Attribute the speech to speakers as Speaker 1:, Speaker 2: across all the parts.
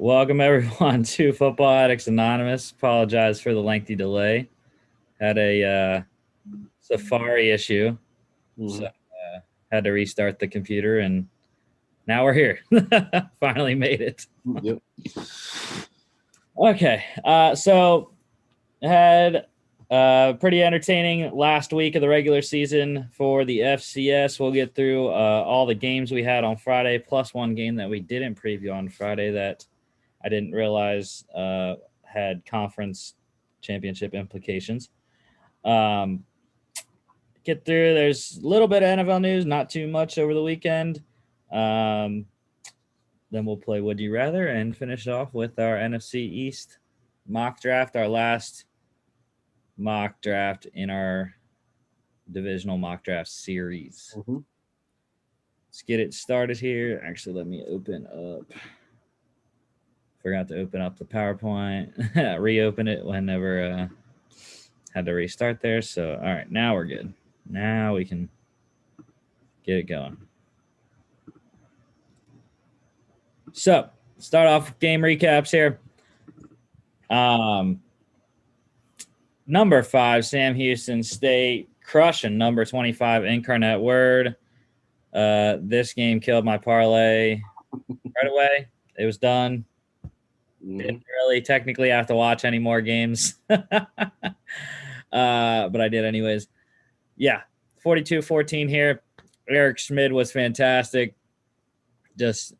Speaker 1: Welcome everyone to Football Addicts Anonymous. Apologize for the lengthy delay. Had a Safari issue, so had to restart the computer, and now we're here. Finally made it.
Speaker 2: Yep.
Speaker 1: Okay, so had a pretty entertaining last week of the regular season for the FCS. We'll get through all the games we had on Friday, plus one game that we didn't preview on Friday that I didn't realize had conference championship implications. Get through. There's a little bit of NFL news, not too much over the weekend. Then we'll play Would You Rather and finish off with our NFC East mock draft, our last mock draft in our divisional mock draft series. Let's get it started here. Actually, let me open up. Forgot to open up the PowerPoint, reopen it whenever had to restart there. So, all right, now we're good. Now we can get it going. So, start off with game recaps here. Number 5, Sam Houston State crushing number 25, Incarnate Word. This game killed my parlay right away. It was done. Didn't really technically have to watch any more games, but I did anyways. Yeah, 42-14 here. Eric Schmid was fantastic. Just,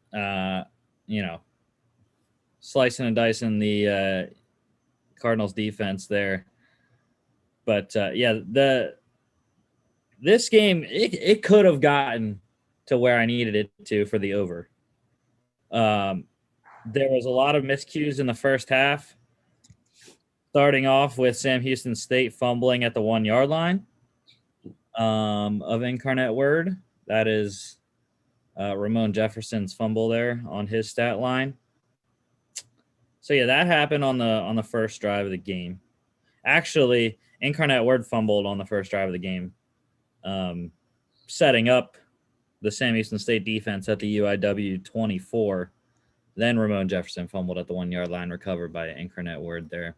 Speaker 1: slicing and dicing the Cardinals defense there. But, this game, it could have gotten to where I needed it to for the over. There was a lot of miscues in the first half, starting off with Sam Houston State fumbling at the 1-yard line of Incarnate Word. That is Ramon Jefferson's fumble there on his stat line. So, yeah, that happened on the first drive of the game. Actually, Incarnate Word fumbled on the first drive of the game, setting up the Sam Houston State defense at the UIW 24. Then Ramon Jefferson fumbled at the 1-yard line, recovered by Incarnate Word there.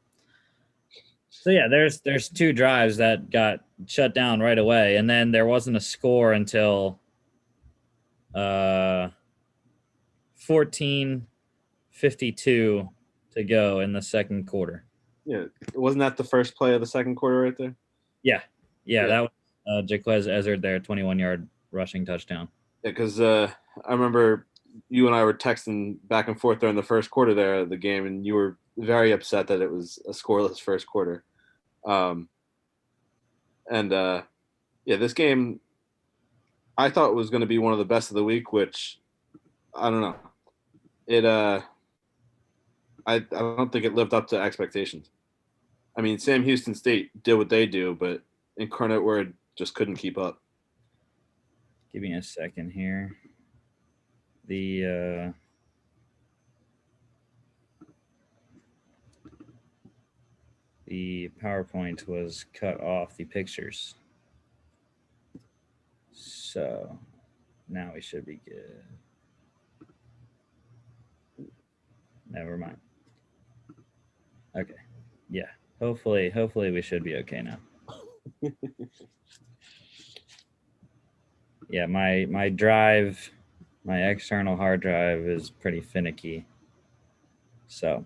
Speaker 1: So, yeah, there's 2 drives that got shut down right away, and then there wasn't a score until 14:52 to go in the second quarter.
Speaker 2: Yeah, wasn't that the first play of the second quarter right there?
Speaker 1: Yeah. That was Jaquez Ezzard there, 21-yard rushing touchdown.
Speaker 2: Yeah, because I remember you and I were texting back and forth during the first quarter there of the game, and you were very upset that it was a scoreless first quarter. This game I thought was going to be one of the best of the week, which I don't know. I don't think it lived up to expectations. I mean, Sam Houston State did what they do, but Incarnate Word just couldn't keep up.
Speaker 1: Give me a second here. The PowerPoint was cut off the pictures. So now we should be good. Never mind. Okay. Yeah. Hopefully we should be okay now. Yeah, my drive, my external hard drive is pretty finicky. So,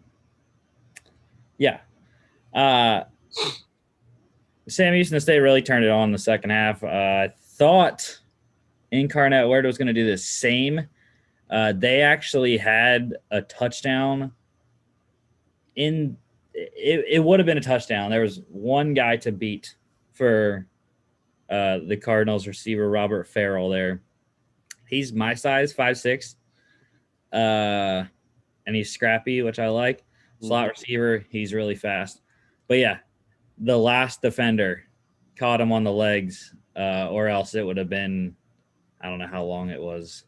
Speaker 1: yeah. Sam Houston State really turned it on in the second half. I thought Incarnate Word was going to do the same. They actually had a touchdown in it would have been a touchdown. There was one guy to beat for the Cardinals receiver, Robert Farrell there. He's my size, 5'6", and he's scrappy, which I like. Slot receiver, he's really fast. But, yeah, the last defender caught him on the legs, or else it would have been, I don't know how long it was.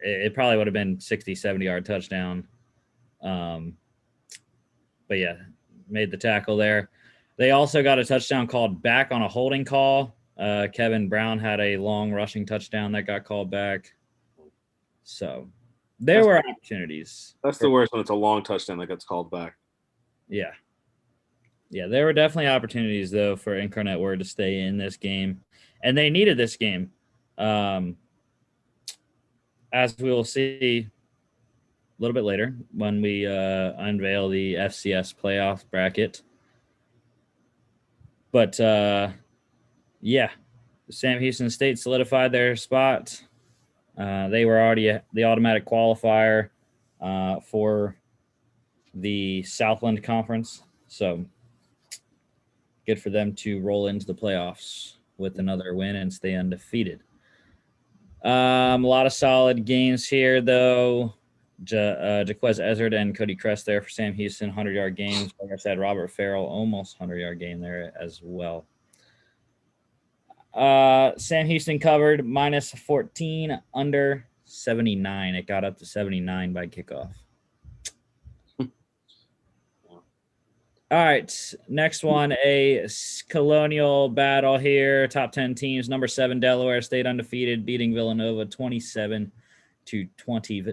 Speaker 1: It probably would have been 60, 70-yard touchdown. But, yeah, made the tackle there. They also got a touchdown called back on a holding call. Kevin Brown had a long rushing touchdown that got called back. So, There were opportunities.
Speaker 2: That's the worst when it's a long touchdown that gets called back.
Speaker 1: Yeah. Yeah, there were definitely opportunities, though, for Incarnate Word to stay in this game. And they needed this game. As we will see a little bit later when we unveil the FCS playoff bracket. But, yeah, Sam Houston State solidified their spot. They were already the automatic qualifier for the Southland Conference. So good for them to roll into the playoffs with another win and stay undefeated. A lot of solid games here, though. Jaquez Ezzard and Cody Crest there for Sam Houston, 100-yard games. Like I said, Robert Farrell, almost 100-yard game there as well. Sam Houston covered minus 14 under 79. It got up to 79 by kickoff. All right, next one, a colonial battle here. Top 10 teams. Number 7, Delaware State undefeated, beating Villanova 27-20.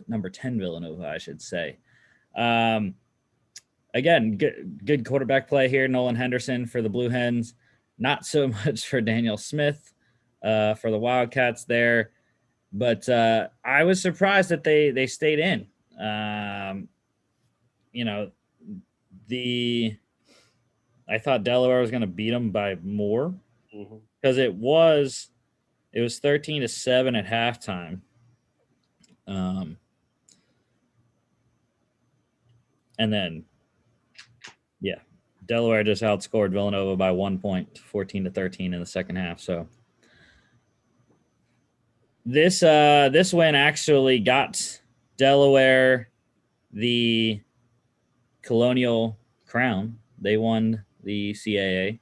Speaker 1: Number 10, Villanova, I should say. Again, good quarterback play here. Nolan Henderson for the Blue Hens. Not so much for Daniel Smith for the Wildcats there. But I was surprised that they stayed in. I thought Delaware was going to beat them by more because it was 13-7 at halftime. And then, yeah, Delaware just outscored Villanova by 1 point, 14-13 in the second half. So this win actually got Delaware the Colonial crown. They won the CAA,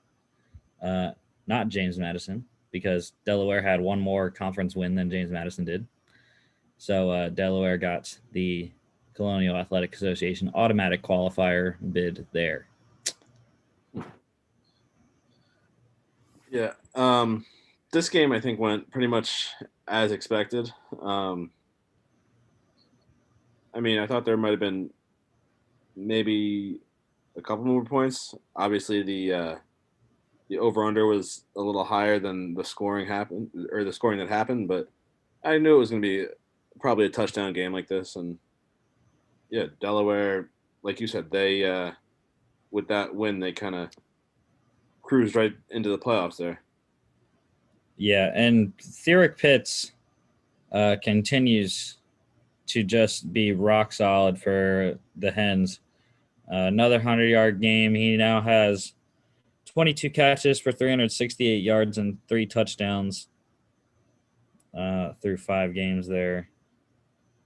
Speaker 1: not James Madison, because Delaware had one more conference win than James Madison did. So Delaware got the Colonial Athletic Association automatic qualifier bid there.
Speaker 2: Yeah. This game, I think, went pretty much as expected. I mean, I thought there might have been maybe a couple more points. Obviously, the over/under was a little higher than the scoring that happened, but I knew it was going to be probably a touchdown game like this. And yeah, Delaware, like you said, they with that win, they kind of cruised right into the playoffs there.
Speaker 1: Yeah, and Therick Pitts continues to just be rock solid for the Hens. Another 100-yard game. He now has 22 catches for 368 yards and 3 touchdowns through 5 games there.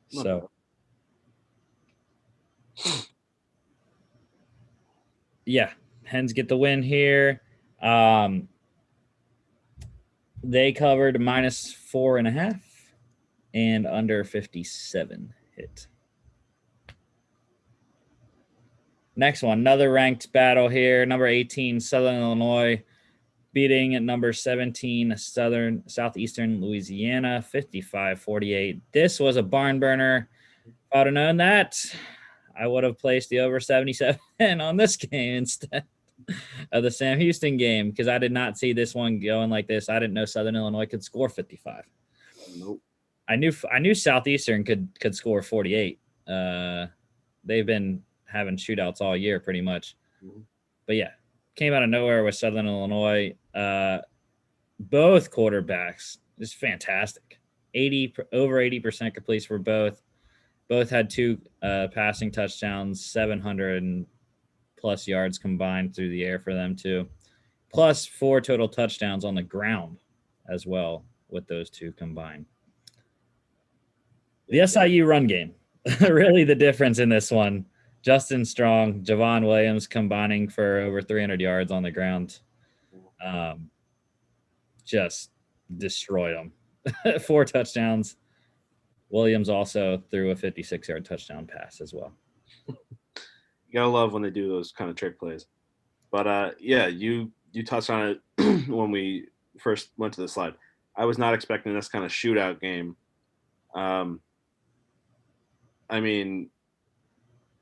Speaker 1: So, yeah, Hens get the win here. They covered minus 4.5 and under 57 hit. Next one, another ranked battle here. Number 18, Southern Illinois, beating number 17, Southeastern Louisiana, 55-48. This was a barn burner. If I would have known that, I would have placed the over 77 on this game instead of the Sam Houston game, because I did not see this one going like this. I didn't know Southern Illinois could score 55.
Speaker 2: Nope.
Speaker 1: I knew Southeastern could score 48. They've been having shootouts all year pretty much. But yeah, came out of nowhere with Southern Illinois. Both quarterbacks just fantastic. Over 80% completes for both. Both had 2 passing touchdowns, 700 plus yards combined through the air for them too, plus 4 total touchdowns on the ground as well with those 2 combined. The SIU run game, really the difference in this one. Justin Strong, Javon Williams combining for over 300 yards on the ground. Just destroyed them. 4 touchdowns. Williams also threw a 56-yard touchdown pass as well.
Speaker 2: You gotta love when they do those kind of trick plays. But yeah, you touched on it when we first went to the slide. I was not expecting this kind of shootout game. I mean,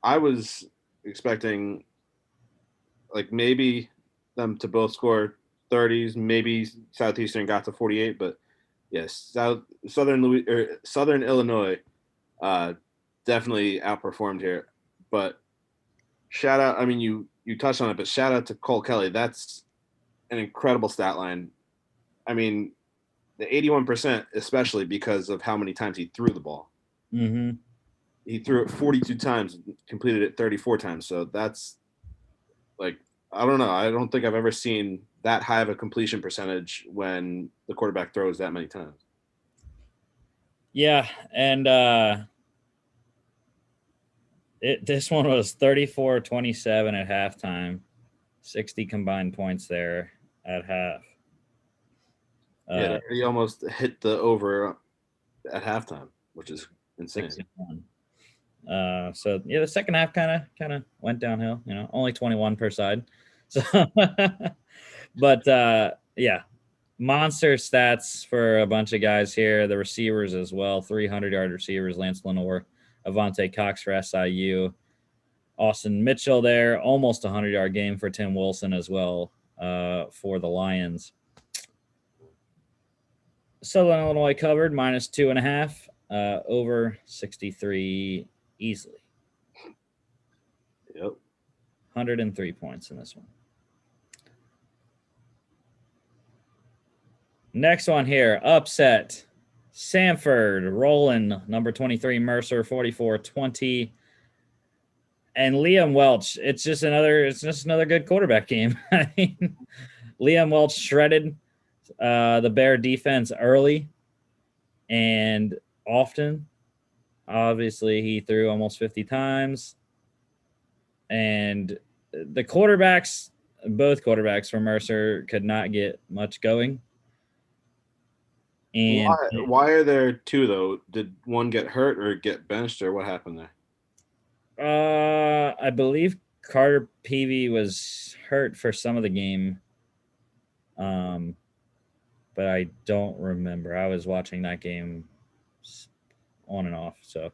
Speaker 2: I was expecting like maybe them to both score 30s, maybe Southeastern got to 48, but yes, Southern Illinois uh, definitely outperformed here. But shout out, I mean, you touched on it, but shout out to Cole Kelly. That's an incredible stat line. I mean, the 81%, especially because of how many times he threw the ball.
Speaker 1: Mm-hmm.
Speaker 2: He threw it 42 times, completed it 34 times. So that's like, I don't know. I don't think I've ever seen that high of a completion percentage when the quarterback throws that many times.
Speaker 1: Yeah, and this one was 34-27 at halftime, 60 combined points there at half.
Speaker 2: Yeah, he almost hit the over at halftime, which is insane.
Speaker 1: 61. So yeah, the second half kind of went downhill. Only 21 per side. So, but yeah, monster stats for a bunch of guys here. The receivers as well, 300-yard receivers: Lance Lenore, Avante Cox for SIU, Austin Mitchell there, almost 100-yard game for Tim Wilson as well for the Lions. Southern Illinois covered -2.5, over 63 easily.
Speaker 2: Yep.
Speaker 1: 103 points in this one. Next one here, upset. Samford rolling, number 23, Mercer, 44-20. And Liam Welch, it's just another good quarterback game. I mean, Liam Welch shredded the Bear defense early and often. Obviously, he threw almost 50 times. And the quarterbacks, both quarterbacks for Mercer, could not get much going. And
Speaker 2: Why are there two though? Did one get hurt or get benched or what happened there?
Speaker 1: I believe Carter Peavy was hurt for some of the game. But I don't remember. I was watching that game on and off. So,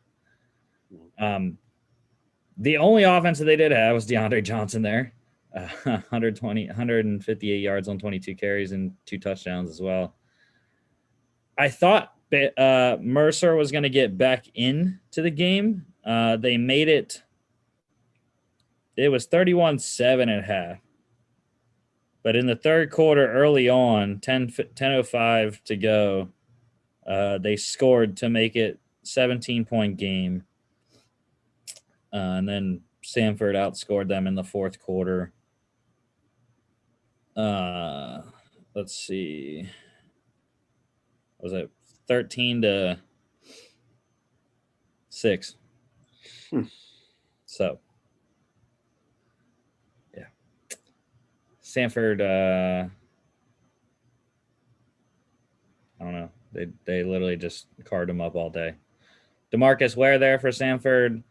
Speaker 1: the only offense that they did have was DeAndre Johnson there, 158 yards on 22 carries and 2 touchdowns as well. I thought Mercer was going to get back into the game. They made it. It was 31-7 at half. But in the third quarter, early on, 10:05 to go, they scored to make it 17-point game. And then Samford outscored them in the fourth quarter. Let's see. Was it 13-6? So, yeah. Samford, I don't know. They literally just carved him up all day. DeMarcus Ware there for Samford,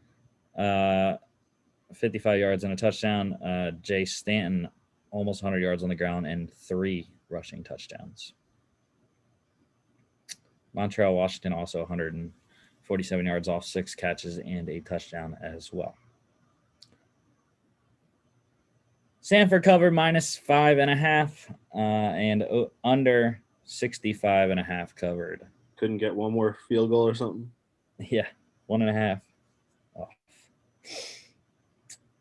Speaker 1: 55 yards and a touchdown. Jay Stanton, almost 100 yards on the ground and 3 rushing touchdowns. Montreal Washington also 147 yards off 6 catches and a touchdown as well. Samford covered -5.5 and under 65.5 covered.
Speaker 2: Couldn't get one more field goal or something?
Speaker 1: Yeah, 1.5 off.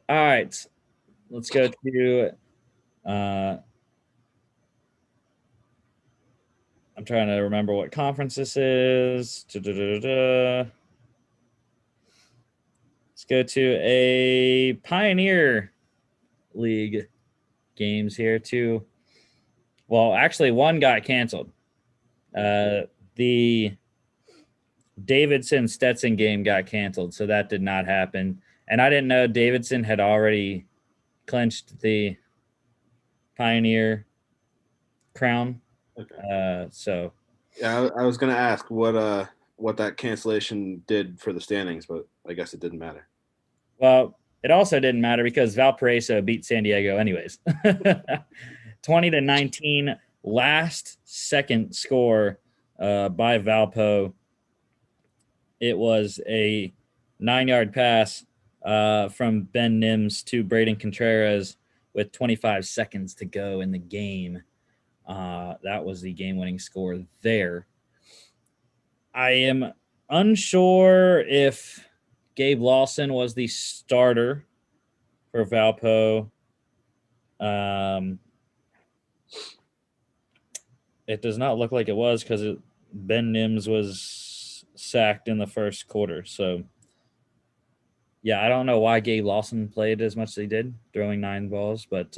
Speaker 1: All right, let's go to I'm trying to remember what conference this is. Let's go to a Pioneer League games here too. Well, actually, one got canceled. The Davidson Stetson game got canceled, so that did not happen. And I didn't know Davidson had already clinched the Pioneer crown.
Speaker 2: Okay.
Speaker 1: So
Speaker 2: yeah, I was gonna ask what that cancellation did for the standings, but I guess it didn't matter.
Speaker 1: Well, it also didn't matter because Valparaiso beat San Diego anyways. 20-19, last second score by Valpo. It was a 9-yard pass from Ben Nims to Braden Contreras with 25 seconds to go in the game. That was the game-winning score there. I am unsure if Gabe Lawson was the starter for Valpo. It does not look like it was because Ben Nims was sacked in the first quarter. So, yeah, I don't know why Gabe Lawson played as much as he did, throwing 9 balls, but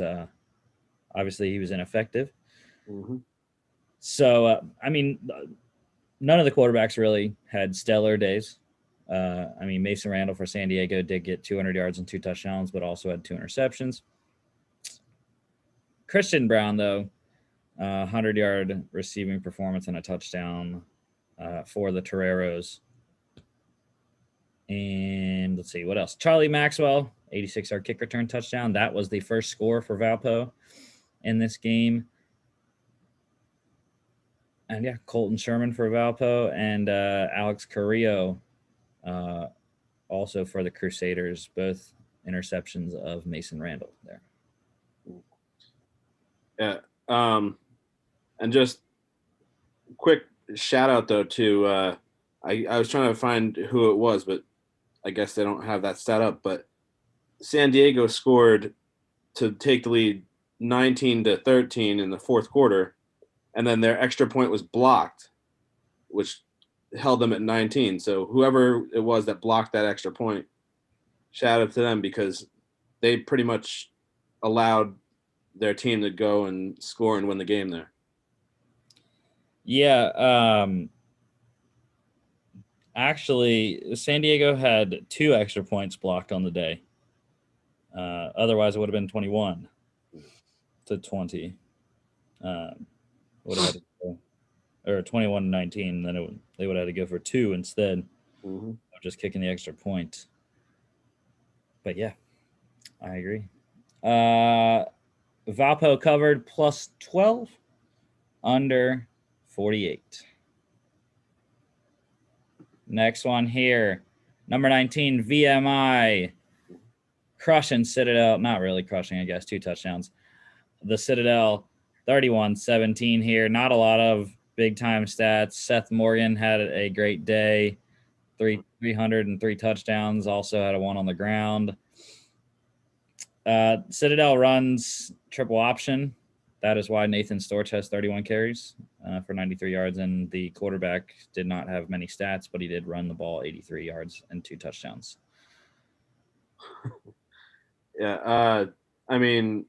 Speaker 1: obviously he was ineffective.
Speaker 2: Mm-hmm.
Speaker 1: So, I mean, none of the quarterbacks really had stellar days. I mean, Mason Randall for San Diego did get 200 yards and 2 touchdowns, but also had 2 interceptions. Christian Brown, though, 100-yard receiving performance and a touchdown for the Toreros. And let's see, what else? Charlie Maxwell, 86-yard kick return touchdown. That was the first score for Valpo in this game. And yeah, Colton Sherman for Valpo and Alex Carrillo also for the Crusaders, both interceptions of Mason Randall there.
Speaker 2: Yeah. And just quick shout out though to I was trying to find who it was, but I guess they don't have that stat up. But San Diego scored to take the lead 19-13 in the fourth quarter, and then their extra point was blocked, which held them at 19. So whoever it was that blocked that extra point, shout out to them because they pretty much allowed their team to go and score and win the game there.
Speaker 1: Yeah, actually, San Diego had 2 extra points blocked on the day. Otherwise, it would have been 21-20. Would have had to go, or 21-19. Then they would have had to go for 2 instead of just kicking the extra point. But yeah, I agree. Valpo covered plus 12, under 48. Next one here, number 19, VMI, crushing Citadel. Not really crushing, I guess, 2 touchdowns. The Citadel, 31-17 here. Not a lot of big-time stats. Seth Morgan had a great day, 303 touchdowns, also had a 1 on the ground. Citadel runs triple option. That is why Nathan Storch has 31 carries for 93 yards, and the quarterback did not have many stats, but he did run the ball 83 yards and 2 touchdowns.
Speaker 2: Yeah, I mean,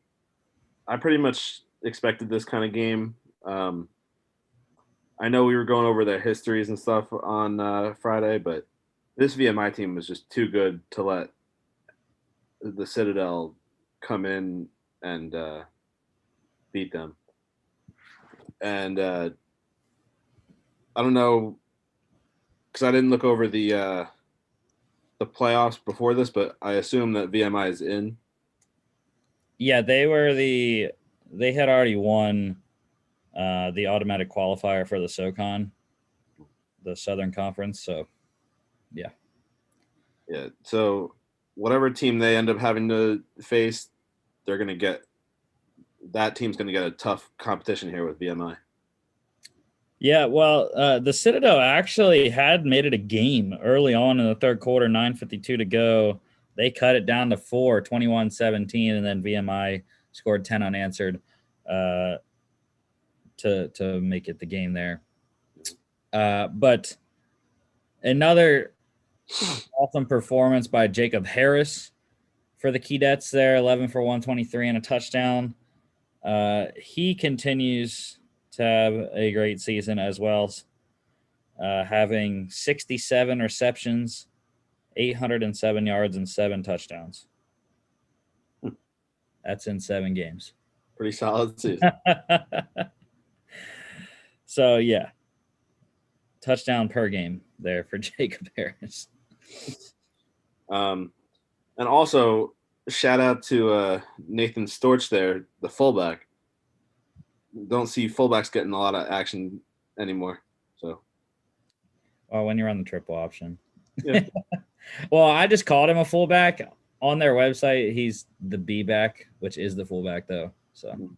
Speaker 2: I pretty much expected this kind of game. I know we were going over their histories and stuff on Friday, but this VMI team was just too good to let the Citadel come in and beat them. And I don't know, because I didn't look over the playoffs before this, but I assume that VMI is in.
Speaker 1: Yeah, they had already won the automatic qualifier for the SoCon, the Southern Conference. So, yeah.
Speaker 2: Yeah. So whatever team they end up having to face, they're going to get – that team's going to get a tough competition here with VMI.
Speaker 1: Yeah, well, the Citadel actually had made it a game early on in the third quarter, 9:52 to go. They cut it down to 4, 21-17, and then VMI scored 10 unanswered to make it the game there. But another awesome performance by Jacob Harris for the Keydets there, 11 for 123 and a touchdown. He continues to have a great season as well, having 67 receptions, 807 yards, and 7 touchdowns. That's in 7 games.
Speaker 2: Pretty solid season.
Speaker 1: So, yeah, touchdown per game there for Jacob Harris.
Speaker 2: And also, shout out to Nathan Storch there, the fullback. Don't see fullbacks getting a lot of action anymore. So,
Speaker 1: well, when you're on the triple option.
Speaker 2: Yeah.
Speaker 1: Well, I just called him a fullback. On their website, he's the B back, which is the fullback, though. So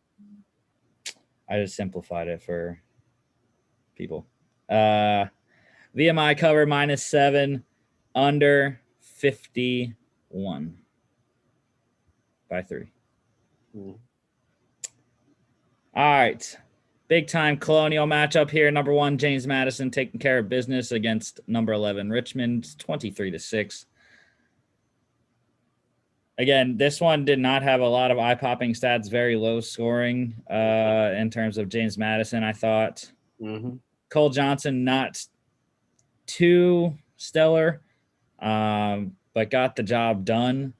Speaker 1: I just simplified it for people. VMI cover -7, under 51 by 3.
Speaker 2: Mm.
Speaker 1: All right. Big time Colonial matchup here. Number 1, James Madison taking care of business against number 11, Richmond, 23-6. Again, this one did not have a lot of eye-popping stats, very low scoring in terms of James Madison, I thought.
Speaker 2: Mm-hmm.
Speaker 1: Cole Johnson, not too stellar, but got the job done.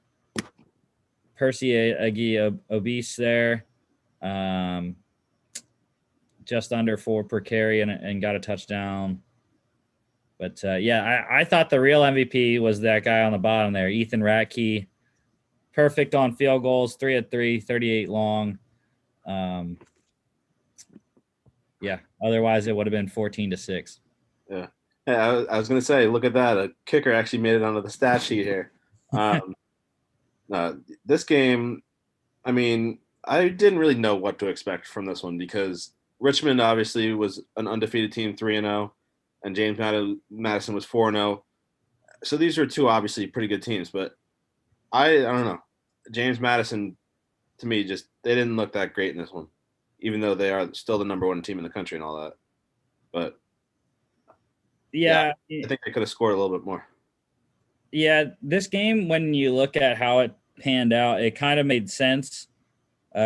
Speaker 1: Percy Agi obese there. Just under 4 per carry and got a touchdown. But yeah, I thought the real MVP was that guy on the bottom there, Ethan Ratke. Perfect on field goals, 3 of 3, 38 long. Yeah, otherwise it would have been 14-6.
Speaker 2: Yeah. Yeah, I was going to say, look at that. A kicker actually made it onto the stat sheet here. This game, I mean, I didn't really know what to expect from this one because Richmond obviously was an undefeated team, 3-0, and James Madison was 4-0. So these are two obviously pretty good teams, but I don't know. James Madison, to me, just they didn't look that great in this one, even though they are still the number 1 team in the country and all that. But
Speaker 1: yeah,
Speaker 2: I think they could have scored a little bit more.
Speaker 1: Yeah, this game, when you look at how it panned out, it kind of made sense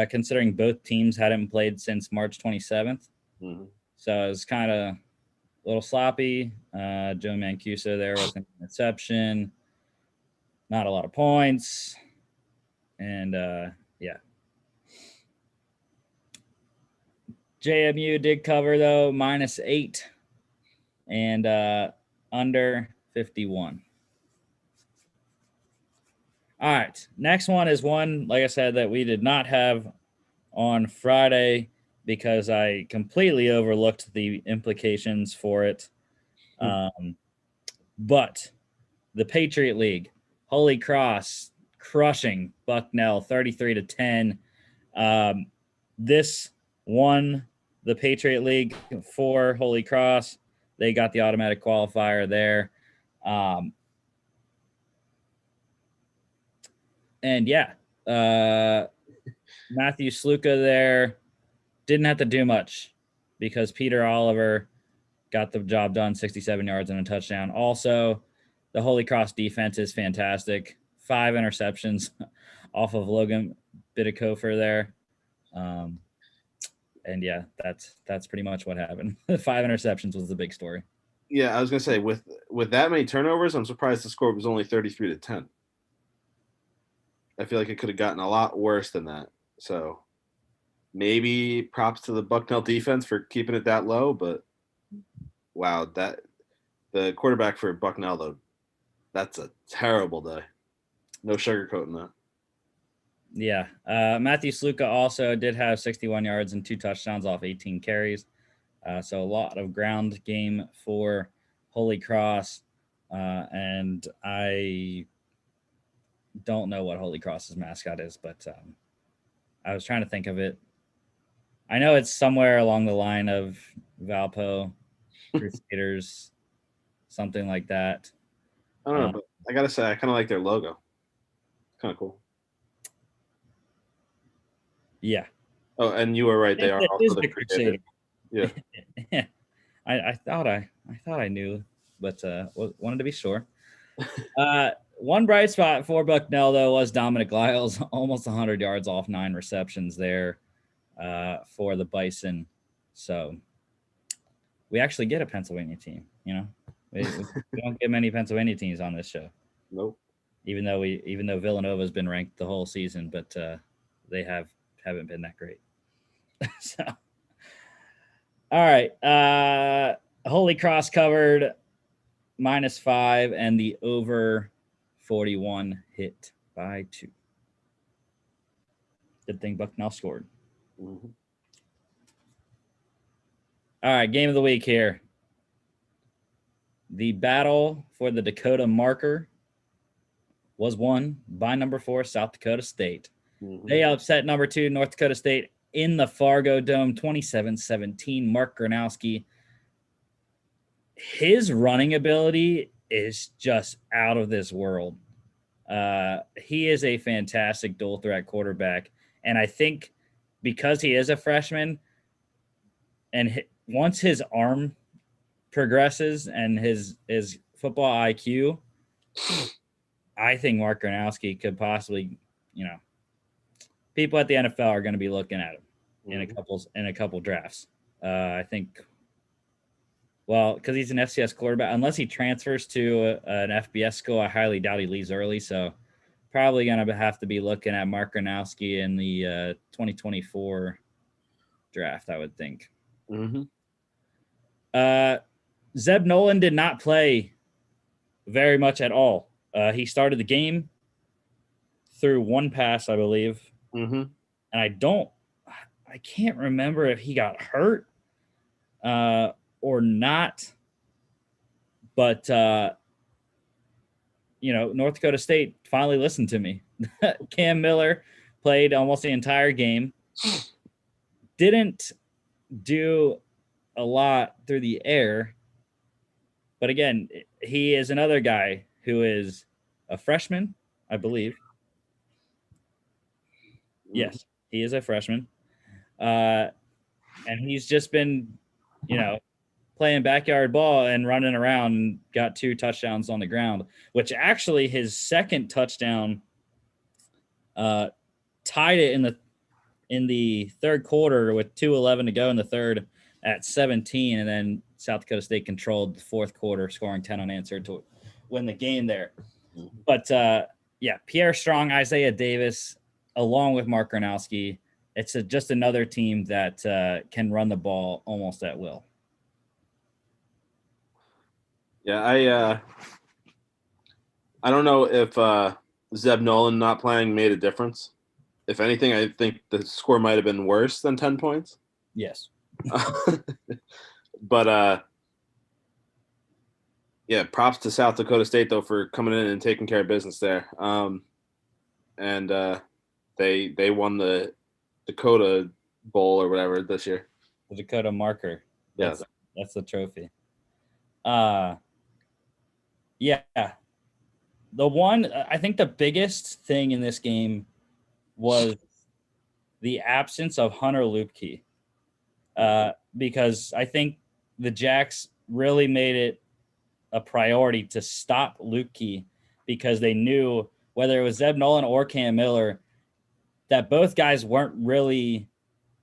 Speaker 1: considering both teams hadn't played since March 27th.
Speaker 2: Mm-hmm.
Speaker 1: So it was kind of a little sloppy. Joe Mancuso there with an interception. Not a lot of points. And yeah. JMU did cover, though, -8 and under 51. All right. Next one is one, like I said, that we did not have on Friday because I completely overlooked the implications for it. But the Patriot League, Holy Cross crushing Bucknell 33-10. This won the Patriot League for Holy Cross. They got the automatic qualifier there. And yeah, Matthew Sluka there didn't have to do much because Peter Oliver got the job done, 67 yards and a touchdown. Also, the Holy Cross defense is fantastic. 5 interceptions off of Logan Bittakofer there. And yeah, that's pretty much what happened. 5 interceptions was the big story.
Speaker 2: Yeah, I was gonna say with that many turnovers, I'm surprised the score was only 33-10. I feel like it could have gotten a lot worse than that. So maybe props to the Bucknell defense for keeping it that low, but wow, that the quarterback for Bucknell though, that's a terrible day. No sugarcoating that.
Speaker 1: Yeah. Matthew Sluka also did have 61 yards and 2 touchdowns off 18 carries. So a lot of ground game for Holy Cross. And I don't know what Holy Cross's mascot is, but I was trying to think of it. I know it's somewhere along the line of Valpo, Crusaders, something like that.
Speaker 2: I don't know, but I gotta say I kind of like their logo. Kind of cool.
Speaker 1: Yeah.
Speaker 2: Oh, and you were right. They are also the Crusaders. Yeah.
Speaker 1: I thought I knew, but wanted to be sure. One bright spot for Bucknell though was Dominic Lyles, almost 100 yards off 9 receptions there for the Bison. So we actually get a Pennsylvania team. You know, we don't get many Pennsylvania teams on this show.
Speaker 2: Nope.
Speaker 1: Even though Villanova's been ranked the whole season, but they haven't been that great. So, all right. Holy Cross covered -5 and the over 41 hit by 2. Good thing Bucknell scored.
Speaker 2: Mm-hmm.
Speaker 1: All right, game of the week here. The battle for the Dakota marker was won by number 4 South Dakota State.
Speaker 2: Mm-hmm.
Speaker 1: They upset number 2 North Dakota State in the Fargo Dome 27-17. Mark Gronowski, his running ability is just out of this world. He is a fantastic dual threat quarterback. And I think because he is a freshman and once his arm progresses and his football IQ, I think Mark Gronowski could possibly, people at the NFL are going to be looking at him in a couple drafts. I think, well, because he's an FCS quarterback, unless he transfers to an FBS school, I highly doubt he leaves early. So probably going to have to be looking at Mark Gronowski in the 2024 draft, I would think.
Speaker 2: Mm-hmm.
Speaker 1: Zeb Nolan did not play very much at all. He started the game through one pass, I believe.
Speaker 2: Mm-hmm.
Speaker 1: And I can't remember if he got hurt or not. But, North Dakota State finally listened to me. Cam Miller played almost the entire game. Didn't do a lot through the air. But again, he is another guy who is a freshman, I believe. Yes, he is a freshman. And he's just been, playing backyard ball and running around and got 2 touchdowns on the ground, which actually his second touchdown tied it in the third quarter with 2:11 to go in the third at 17. And then South Dakota State controlled the fourth quarter, scoring 10 unanswered to win the game there. But Pierre Strong, Isaiah Davis, along with Mark Gronowski, it's just another team that can run the ball almost at will.
Speaker 2: Yeah, I don't know if Zeb Nolan not playing made a difference. If anything, I think the score might have been worse than 10 points.
Speaker 1: Yes.
Speaker 2: But props to South Dakota State though for coming in and taking care of business there. And they won the Dakota Bowl or whatever this year.
Speaker 1: The Dakota Marker.
Speaker 2: Yes.
Speaker 1: That's the trophy. I think the biggest thing in this game was the absence of Hunter Lupke. Because I think the Jacks really made it a priority to stop Lupke because they knew whether it was Zeb Nolan or Cam Miller that both guys weren't really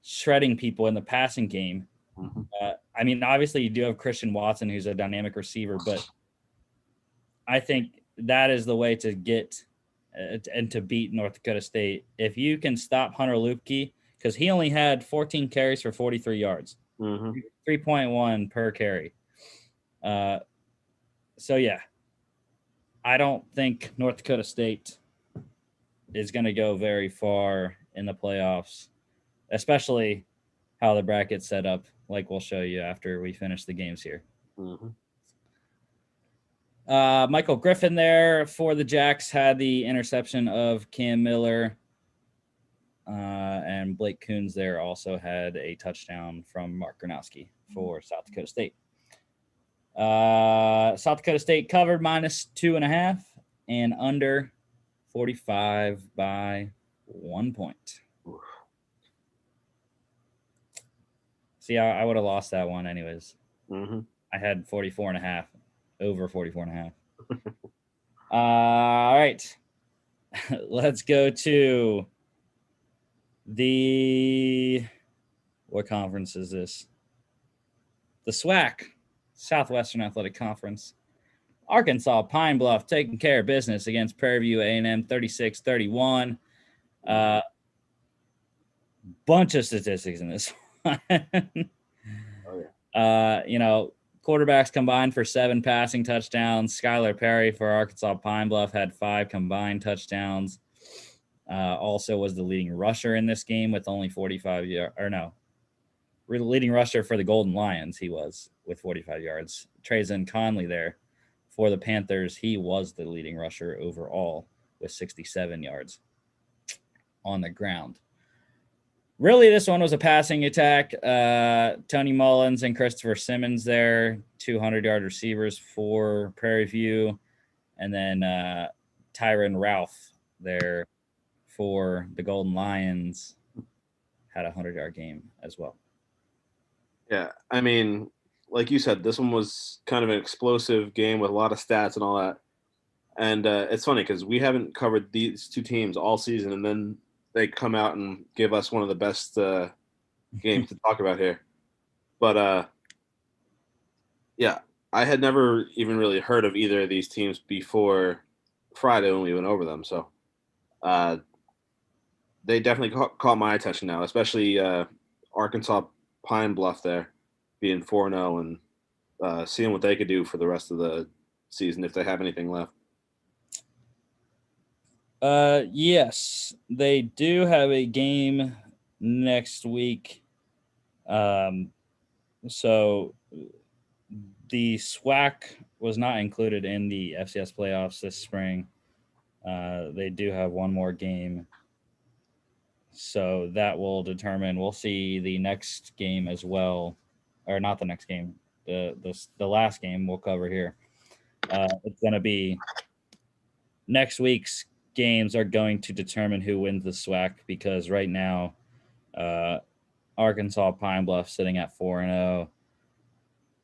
Speaker 1: shredding people in the passing game.
Speaker 2: Mm-hmm.
Speaker 1: Obviously you do have Christian Watson, who's a dynamic receiver, but I think that is the way to get and to beat North Dakota State. If you can stop Hunter Lupke, because he only had 14 carries for 43 yards, 3.1 per carry. I don't think North Dakota State is going to go very far in the playoffs, especially how the bracket's set up, like we'll show you after we finish the games here.
Speaker 2: Mm-hmm.
Speaker 1: Michael Griffin there for the Jacks had the interception of Cam Miller. And Blake Coons there also had a touchdown from Mark Gronowski for South Dakota State. South Dakota State covered -2.5 and under 45 by 1 point. See, I would have lost that one anyways.
Speaker 2: Mm-hmm.
Speaker 1: I had 44.5, over 44.5. All right. Let's go to what conference is this? The SWAC, Southwestern Athletic Conference. Arkansas Pine Bluff taking care of business against Prairie View A&M 36-31. Bunch of statistics in this one. Quarterbacks combined for 7 passing touchdowns. Skylar Perry for Arkansas Pine Bluff had 5 combined touchdowns. Also was the leading rusher in this game with only 45 yards. Or no, leading rusher for the Golden Lions, he was with 45 yards. Trayson Conley there for the Panthers, he was the leading rusher overall with 67 yards on the ground. Really, this one was a passing attack. Tony Mullins and Christopher Simmons there, 200-yard receivers for Prairie View. And then Tyron Ralph there for the Golden Lions had a 100-yard game as well.
Speaker 2: Yeah, I mean, like you said, this one was kind of an explosive game with a lot of stats and all that. And it's funny because we haven't covered these two teams all season, and then they come out and give us one of the best games to talk about here. But yeah, I had never even really heard of either of these teams before Friday when we went over them. So they definitely caught my attention now, especially Arkansas Pine Bluff there being 4-0 and seeing what they could do for the rest of the season if they have anything left.
Speaker 1: Yes, they do have a game next week. So the SWAC was not included in the FCS playoffs this spring. They do have one more game. So that will determine, we'll see the next game as well, or not the next game, the last game we'll cover here. It's going to be next week's games are going to determine who wins the SWAC, because right now Arkansas Pine Bluff sitting at 4-0.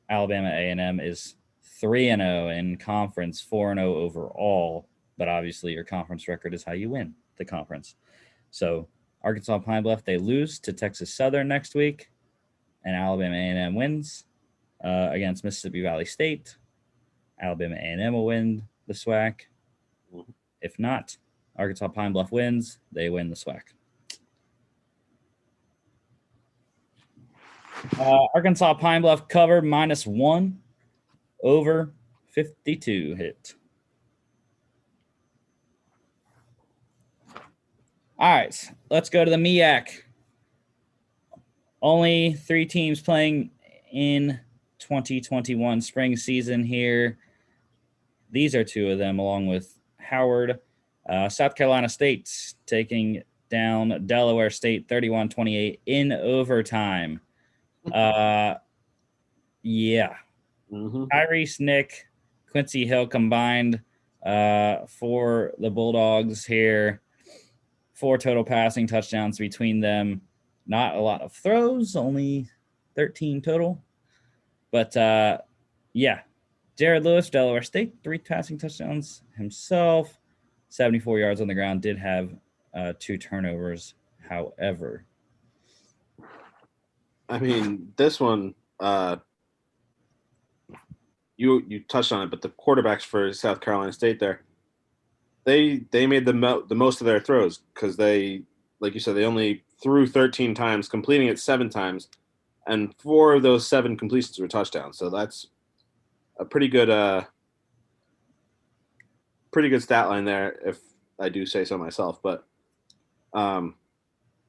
Speaker 1: Alabama A&M is 3-0 in conference, 4-0 overall, but obviously your conference record is how you win the conference. So Arkansas Pine Bluff, they lose to Texas Southern next week, and Alabama A&M wins against Mississippi Valley State. Alabama A&M will win the SWAC. If not, Arkansas Pine Bluff wins. They win the SWAC. Arkansas Pine Bluff cover -1 over 52 hit. All right, let's go to the MEAC. Only 3 teams playing in 2021 spring season here. These are 2 of them, along with Howard. South Carolina State taking down Delaware State 31-28 in overtime. Yeah. Tyrese, Nick, Quincy Hill combined for the Bulldogs here. 4 total passing touchdowns between them. Not a lot of throws, only 13 total. But yeah, Jared Lewis, Delaware State, 3 passing touchdowns himself. 74 yards on the ground, did have 2 turnovers, however.
Speaker 2: I mean, this one, you touched on it, but the quarterbacks for South Carolina State there, they made the most of their throws because they, like you said, they only threw 13 times, completing it 7 times, and 4 of those 7 completions were touchdowns. So that's a pretty good stat line there, if I do say so myself. But I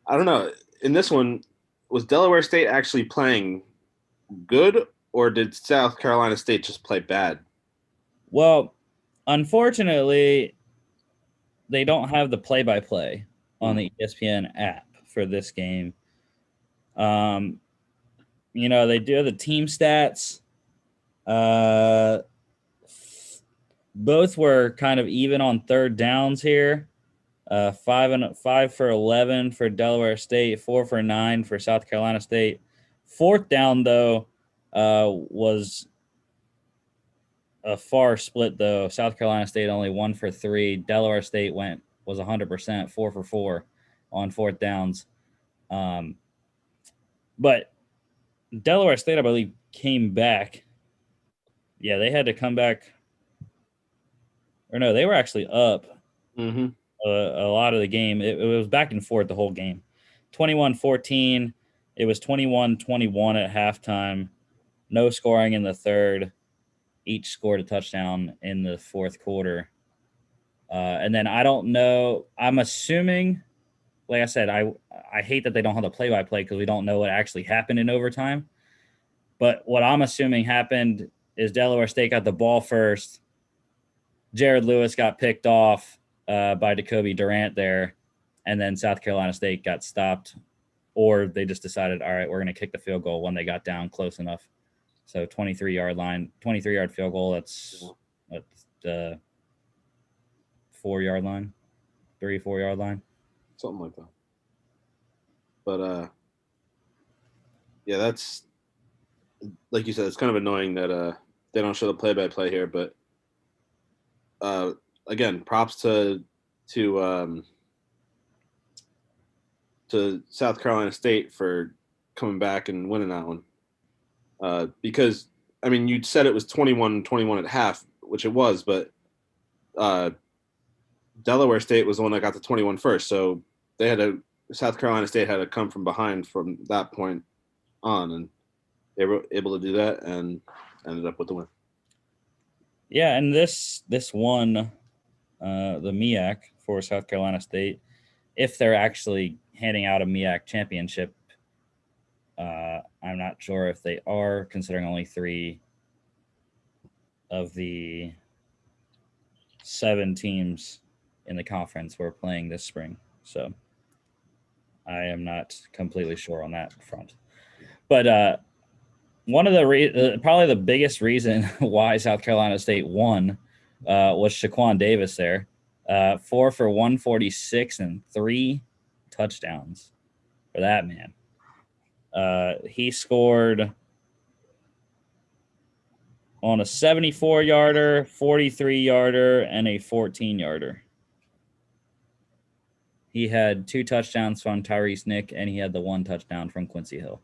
Speaker 2: don't know. In this one, was Delaware State actually playing good, or did South Carolina State just play bad?
Speaker 1: Well, unfortunately, they don't have the play-by-play on the ESPN app for this game. You know, they do the team stats. Both were kind of even on third downs here. 5 for 11 for Delaware State, 4 for 9 for South Carolina State. Fourth down, though, was a far split, though. South Carolina State only 1 for 3. Delaware State was 100%, 4 for 4 on fourth downs. But Delaware State, I believe, came back. Yeah, they had to come back. Or no, they were actually up a lot of the game. It was back and forth the whole game. 21-14. It was 21-21 at halftime. No scoring in the third. Each scored a touchdown in the fourth quarter. And then I don't know. I'm assuming, like I said, I hate that they don't have the play-by-play because we don't know what actually happened in overtime. But what I'm assuming happened is Delaware State got the ball first. Jared Lewis got picked off. by Jacoby Durant there, and then South Carolina State got stopped, or they just decided, all right, we're going to kick the field goal when they got down close enough. So 23-yard line, 23-yard field goal. That's the 4-yard line, 4-yard line,
Speaker 2: something like that. But yeah, that's like you said. It's kind of annoying that they don't show the play-by-play here. But again, props to South Carolina State for coming back and winning that one. Because I mean, you said it was 21-21 at half, which it was, but Delaware State was the one that got the 21 first. So South Carolina State had to come from behind from that point on, and they were able to do that and ended up with the win.
Speaker 1: Yeah, and this won the MEAC for South Carolina State. If they're actually handing out a MEAC championship, I'm not sure if they are, considering only 3 of the 7 teams in the conference were playing this spring. So I am not completely sure on that front. But one of the probably the biggest reason why South Carolina State won was Shaquan Davis there. 4 for 146 and 3 touchdowns for that man. He scored on a 74-yarder, 43-yarder, and a 14-yarder. He had 2 touchdowns from Tyrese Nick, and he had the 1 touchdown from Quincy Hill.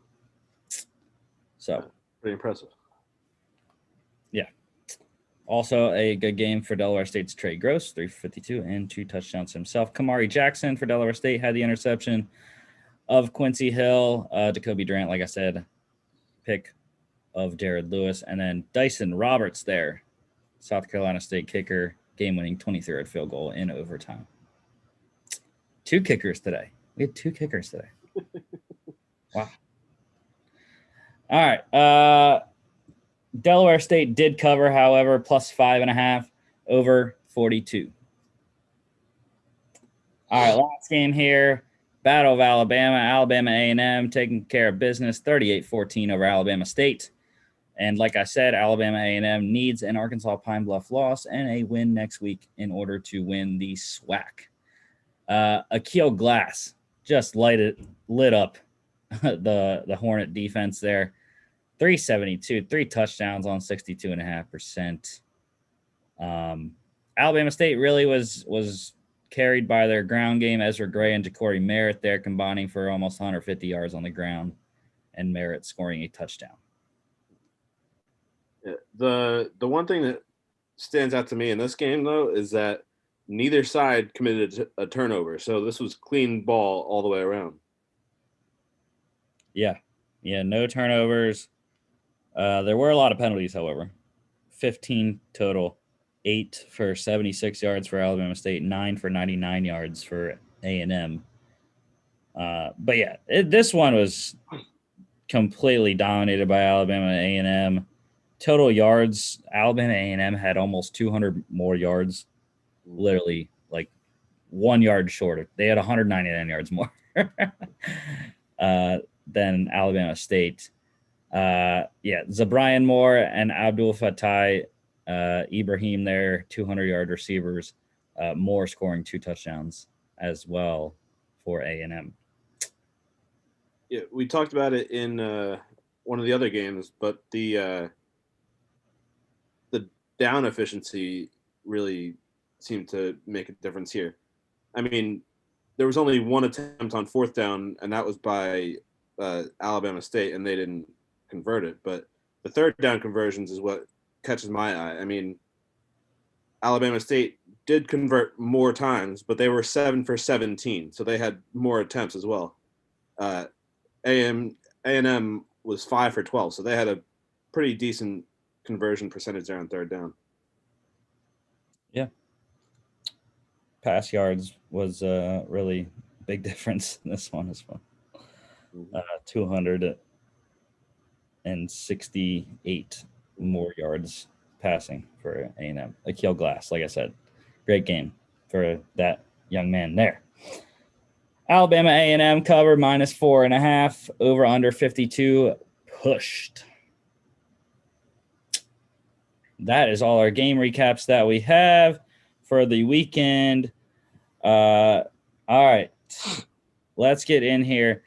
Speaker 1: So
Speaker 2: pretty impressive.
Speaker 1: Yeah. Also a good game for Delaware State's Trey Gross, 3 for 52 and 2 touchdowns himself. Kamari Jackson for Delaware State had the interception of Quincy Hill. Jacoby Durant, like I said, pick of Jared Lewis. And then Dyson Roberts there, South Carolina State kicker, game-winning 23rd field goal in overtime. 2 kickers today. We had 2 kickers today. Wow. All right. Delaware State did cover, however, plus 5.5 over 42. All right, last game here. Battle of Alabama. Alabama A&M taking care of business, 38-14 over Alabama State. And like I said, Alabama A&M needs an Arkansas Pine Bluff loss and a win next week in order to win the SWAC. Akil Glass just lit up the Hornet defense there. 372, 3 touchdowns on 62.5%. Alabama State really was carried by their ground game. Ezra Gray and Ja'Cory Merritt there combining for almost 150 yards on the ground, and Merritt scoring a touchdown.
Speaker 2: Yeah, the one thing that stands out to me in this game, though, is that neither side committed a turnover. So this was clean ball all the way around.
Speaker 1: Yeah, no turnovers. There were a lot of penalties, however. 15 total. 8 for 76 yards for Alabama State, 9 for 99 yards for A&M. But yeah, this one was completely dominated by Alabama A&M. Total yards, Alabama A&M had almost 200 more yards, literally like 1 yard short. They had 199 yards more than Alabama State. Zabrian Moore and Abdul Fattah Ibrahim there, 200-yard receivers. Moore scoring 2 touchdowns as well for A&M.
Speaker 2: Yeah, we talked about it in one of the other games, but the down efficiency really seemed to make a difference here. I mean, there was only 1 attempt on 4th down, and that was by Alabama State, and they didn't convert it. But the 3rd down conversions is what catches my eye. I mean, Alabama State did convert more times, but they were 7 for 17, so they had more attempts as well. A&M was 5 for 12, so they had a pretty decent conversion percentage there on 3rd down.
Speaker 1: Yeah. Pass yards was really big difference in this one as well. 268 more yards passing for A&M. Akil Glass, like I said, great game. for that young man there. Alabama A&M cover -4.5, over under 52 pushed. That is all our game recaps that we have for the weekend. All right, let's get in here.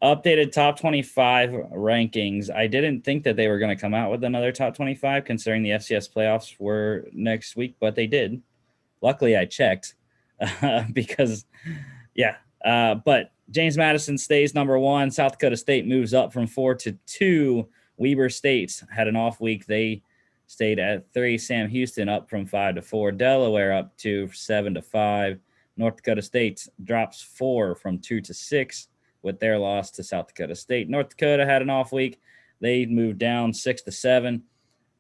Speaker 1: Updated top 25 rankings. I didn't think that they were going to come out with another top 25 considering the FCS playoffs were next week, but they did. Luckily, I checked because, yeah. But James Madison stays number 1. South Dakota State moves up from 4 to 2. Weber State had an off week. They stayed at 3. Sam Houston up from 5 to 4. Delaware up to 7 to 5. North Dakota State drops 4 from 2 to 6 with their loss to South Dakota State. North Dakota had an off week. They moved down 6 to 7.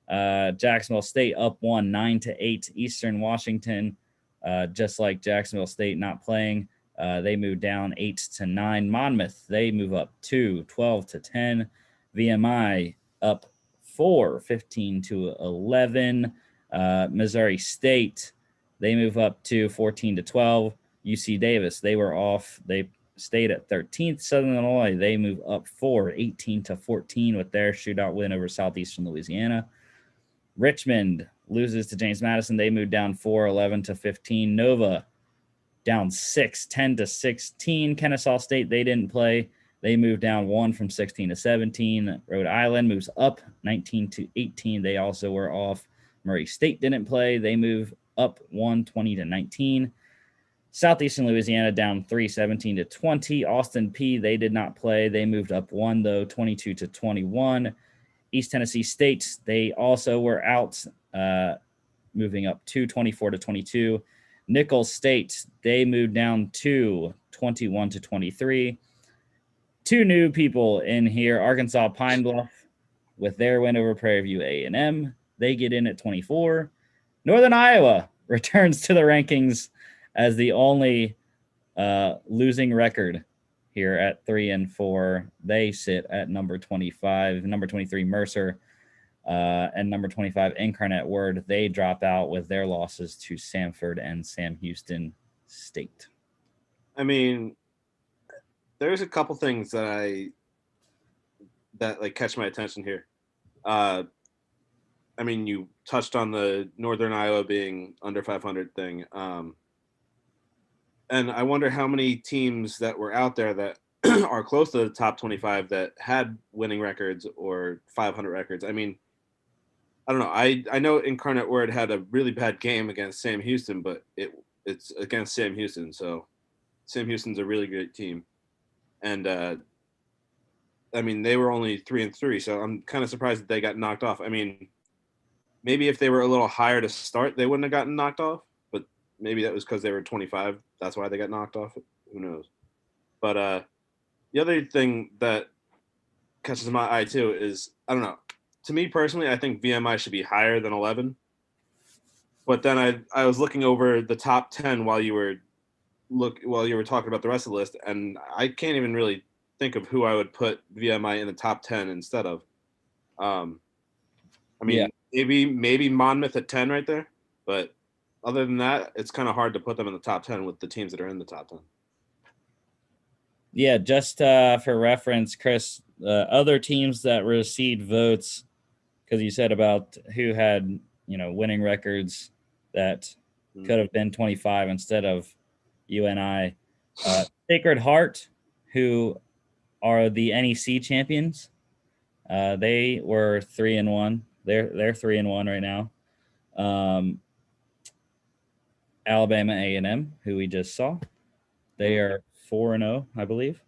Speaker 1: Jacksonville State up 1, 9 to 8. Eastern Washington, just like Jacksonville State not playing, they moved down 8 to 9. Monmouth, they move up 2, 12 to 10. VMI up 4, 15 to 11. Missouri State, they move up to 14 to 12. UC Davis, they were off. They stayed at 13th. Southern Illinois, they move up 4, 18 to 14 with their shootout win over Southeastern Louisiana. Richmond loses to James Madison. They moved down 4, 11 to 15. Nova down 6, 10 to 16. Kennesaw State, they didn't play. They moved down 1 from 16 to 17. Rhode Island moves up 19 to 18. They also were off. Murray State didn't play. They move up 1, 20 to 19. Southeastern Louisiana down 3, 17 to 20. Austin P, they did not play. They moved up 1, though, 22 to 21. East Tennessee State, they also were out, moving up 2, 24 to 22. Nicholls State, they moved down 2, 21 to 23. 2 new people in here. Arkansas Pine Bluff, with their win over Prairie View A&M, they get in at 24. Northern Iowa returns to the rankings as the only losing record here at 3-4. They sit at number 25. Number 23, Mercer, and number 25, Incarnate Word. They drop out with their losses to Samford and Sam Houston State.
Speaker 2: I mean, there's a couple things that catch my attention here. I mean, you touched on the Northern Iowa being under 500 thing. And I wonder how many teams that were out there that are close to the top 25 that had winning records or 500 records. I mean, I don't know. I know Incarnate Word had a really bad game against Sam Houston, but it's against Sam Houston. So Sam Houston's a really great team. And, I mean, they were only 3-3, so I'm kind of surprised that they got knocked off. I mean, maybe if they were a little higher to start, they wouldn't have gotten knocked off. But maybe that was because they were 25. That's why they got knocked off. Who knows? But the other thing that catches my eye too is, I don't know. To me personally, I think VMI should be higher than 11. But then I was looking over the top 10 while you were talking about the rest of the list, and I can't even really think of who I would put VMI in the top 10 instead of. I mean, maybe Monmouth at 10 right there, but other than that, it's kind of hard to put them in the top 10 with the teams that are in the top 10.
Speaker 1: Yeah, just for reference, Chris, other teams that received votes, because you said about who had, winning records that could have been 25 instead of UNI. Sacred Heart, who are the NEC champions, they were 3-1. They're 3-1 right now. Alabama A&M, who we just saw, they are 4-0, I believe.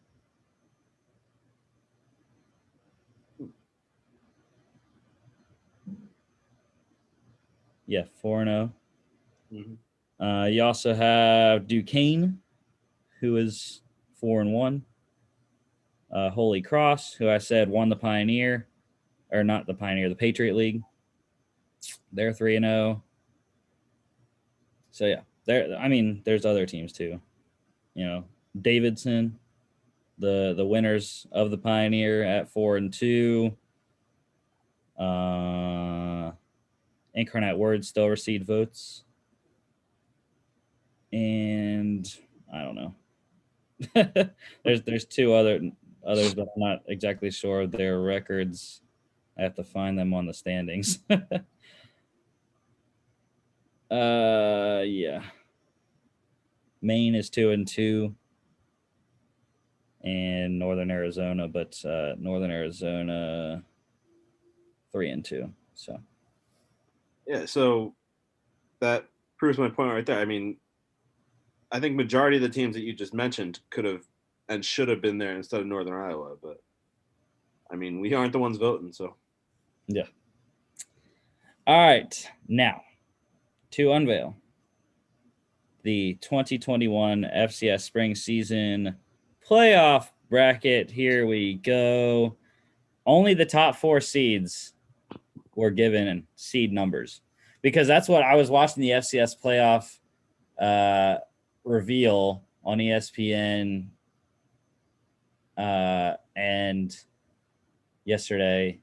Speaker 1: Yeah, 4-0. Mm-hmm. You also have Duquesne, who is 4-1. Holy Cross, who I said won the Pioneer, or not the Pioneer, the Patriot League. They're 3-0. So yeah, there's other teams too. Davidson, the winners of the Pioneer at 4-2. Incarnate Word still received votes. And I don't know. there's two others, but I'm not exactly sure of their records. I have to find them on the standings. Yeah. Maine is 2-2, and Northern Arizona, but Northern Arizona 3-2. So
Speaker 2: Yeah, so that proves my point right there. I mean, I think majority of the teams that you just mentioned could have and should have been there instead of Northern Iowa, but I mean, we aren't the ones voting, so
Speaker 1: yeah. All right, now to unveil the 2021 FCS spring season playoff bracket. Here we go. Only the top 4 seeds were given seed numbers, because that's what I was watching the FCS playoff reveal on ESPN and yesterday,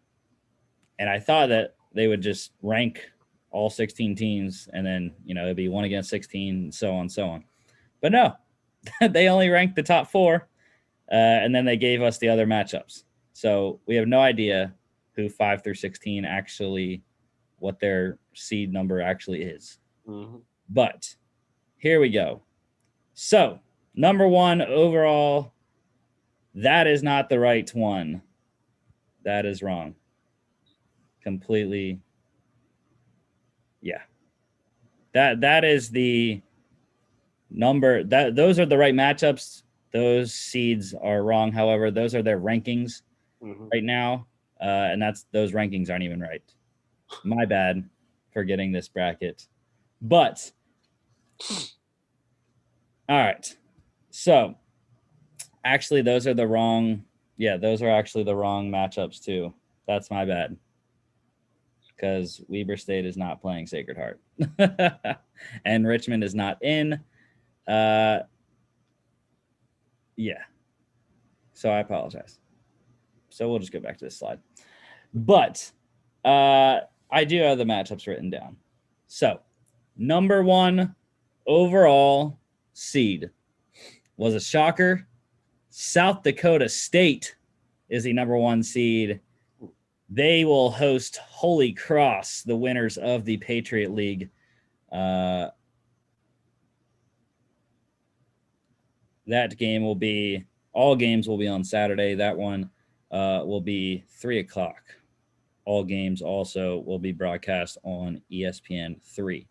Speaker 1: and I thought that they would just rank all 16 teams, and then it'd be 1 against 16, and so on and so on. But no, they only ranked the top 4, and then they gave us the other matchups. So we have no idea who 5 through 16 actually, what their seed number actually is.
Speaker 2: mm-hmm.
Speaker 1: But here we go. So number 1 overall, that is not the right one. That is wrong. Completely. Yeah. That is the number. Those are the right matchups. Those seeds are wrong. However, those are their rankings right now, and those rankings aren't even right. My bad for getting this bracket. But all right, so actually, those are the wrong. Yeah, those are actually the wrong matchups too. That's my bad, because Weber State is not playing Sacred Heart, and Richmond is not in. Yeah. So I apologize. So we'll just go back to this slide. But I do have the matchups written down. So number 1 overall seed was a shocker. South Dakota State is the number 1 seed. They will host Holy Cross, the winners of the Patriot League. That game will be, all games will be on Saturday. That one will be 3:00. All games also will be broadcast on ESPN3.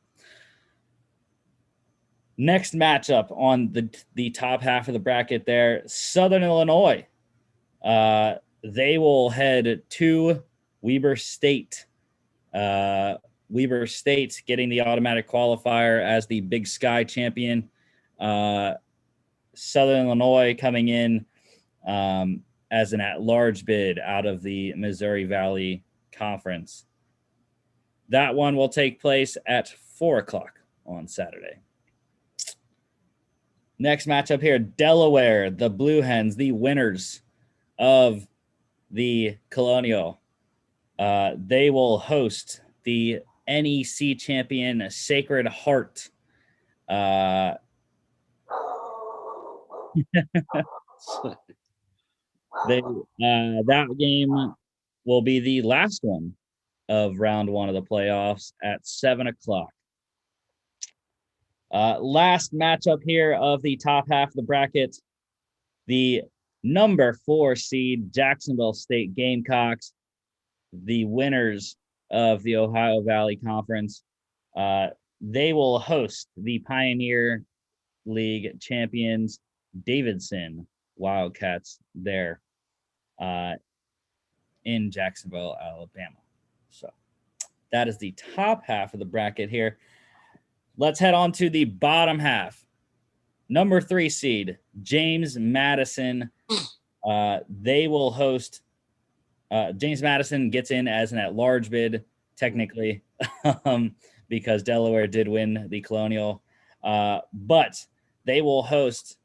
Speaker 1: Next matchup on the top half of the bracket there, Southern Illinois. They will head to Weber State. Weber State getting the automatic qualifier as the Big Sky champion. Southern Illinois coming in as an at-large bid out of the Missouri Valley Conference. That one will take place at 4:00 on Saturday. Next matchup here, Delaware, the Blue Hens, the winners of the Colonial. They will host the NEC champion Sacred Heart. That game will be the last one of round 1 of the playoffs at 7:00. Last matchup here of the top half of the bracket, the number 4 seed Jacksonville State Gamecocks, the winners of the Ohio Valley Conference. They will host the Pioneer League champions Davidson Wildcats there in Jacksonville, Alabama. So that is the top half of the bracket here. Let's head on to the bottom half. Number 3 seed, James Madison. They will host. James Madison gets in as an at-large bid, technically, because Delaware did win the Colonial. But they will host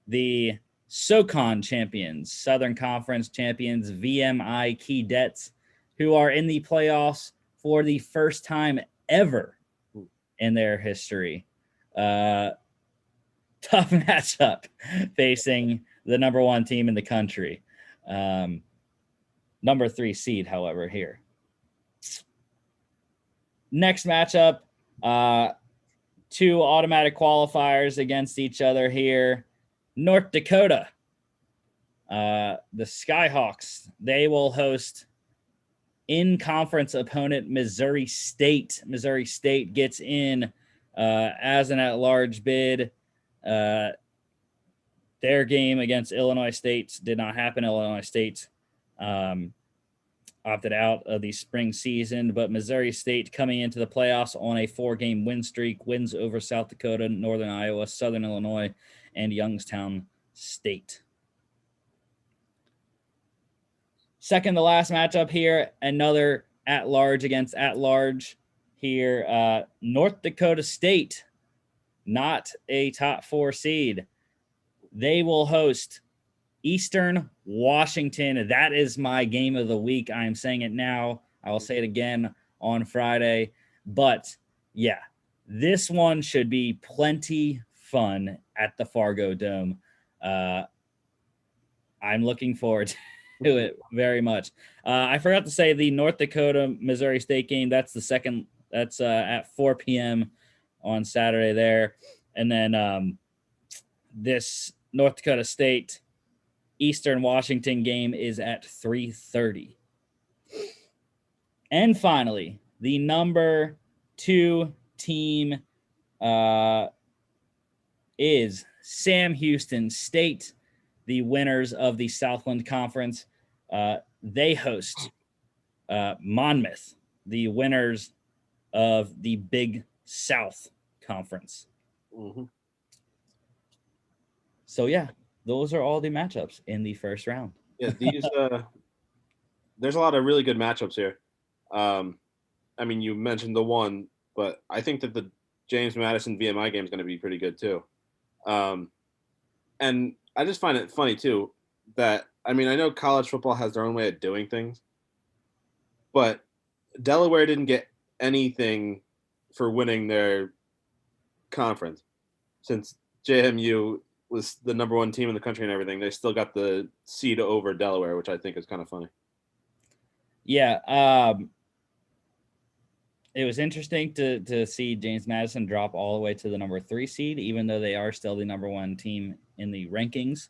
Speaker 1: the SoCon champions, Southern Conference champions, VMI Keydets, who are in the playoffs for the first time ever in their history. tough matchup facing the number 1 team in the country. Number 3 seed, however, here. Next matchup, 2 automatic qualifiers against each other here. North Dakota, the Skyhawks, they will host in-conference opponent Missouri State. Missouri State gets in as an at-large bid. Their game against Illinois State did not happen. Illinois State opted out of the spring season, but Missouri State coming into the playoffs on a 4-game win streak, wins over South Dakota, Northern Iowa, Southern Illinois, and Youngstown State. Second to last matchup here, another at-large against at-large here. North Dakota State, not a top 4 seed. They will host Eastern Washington. That is my game of the week. I am saying it now. I will say it again on Friday. But yeah, this one should be plenty fun at the Fargo Dome. I'm looking forward to it very much. I forgot to say the North Dakota Missouri State game. That's the second. That's at 4 p.m. on Saturday there. And then this North Dakota State Eastern Washington game is at 3:30. And finally, the number 2 team is Sam Houston State, the winners of the Southland Conference. They host Monmouth, the winners of the Big South Conference.
Speaker 2: Mm-hmm.
Speaker 1: So, yeah, those are all the matchups in the first round.
Speaker 2: Yeah, these there's a lot of really good matchups here. I mean, you mentioned the one, but I think that the James Madison VMI game is going to be pretty good too. And I just find it funny too that, I mean, I know college football has their own way of doing things, but Delaware didn't get anything for winning their conference since JMU was the number 1 team in the country and everything. They still got the seed over Delaware, which I think is kind of funny.
Speaker 1: Yeah. It was interesting to see James Madison drop all the way to the number 3 seed, even though they are still the number 1 team in the rankings.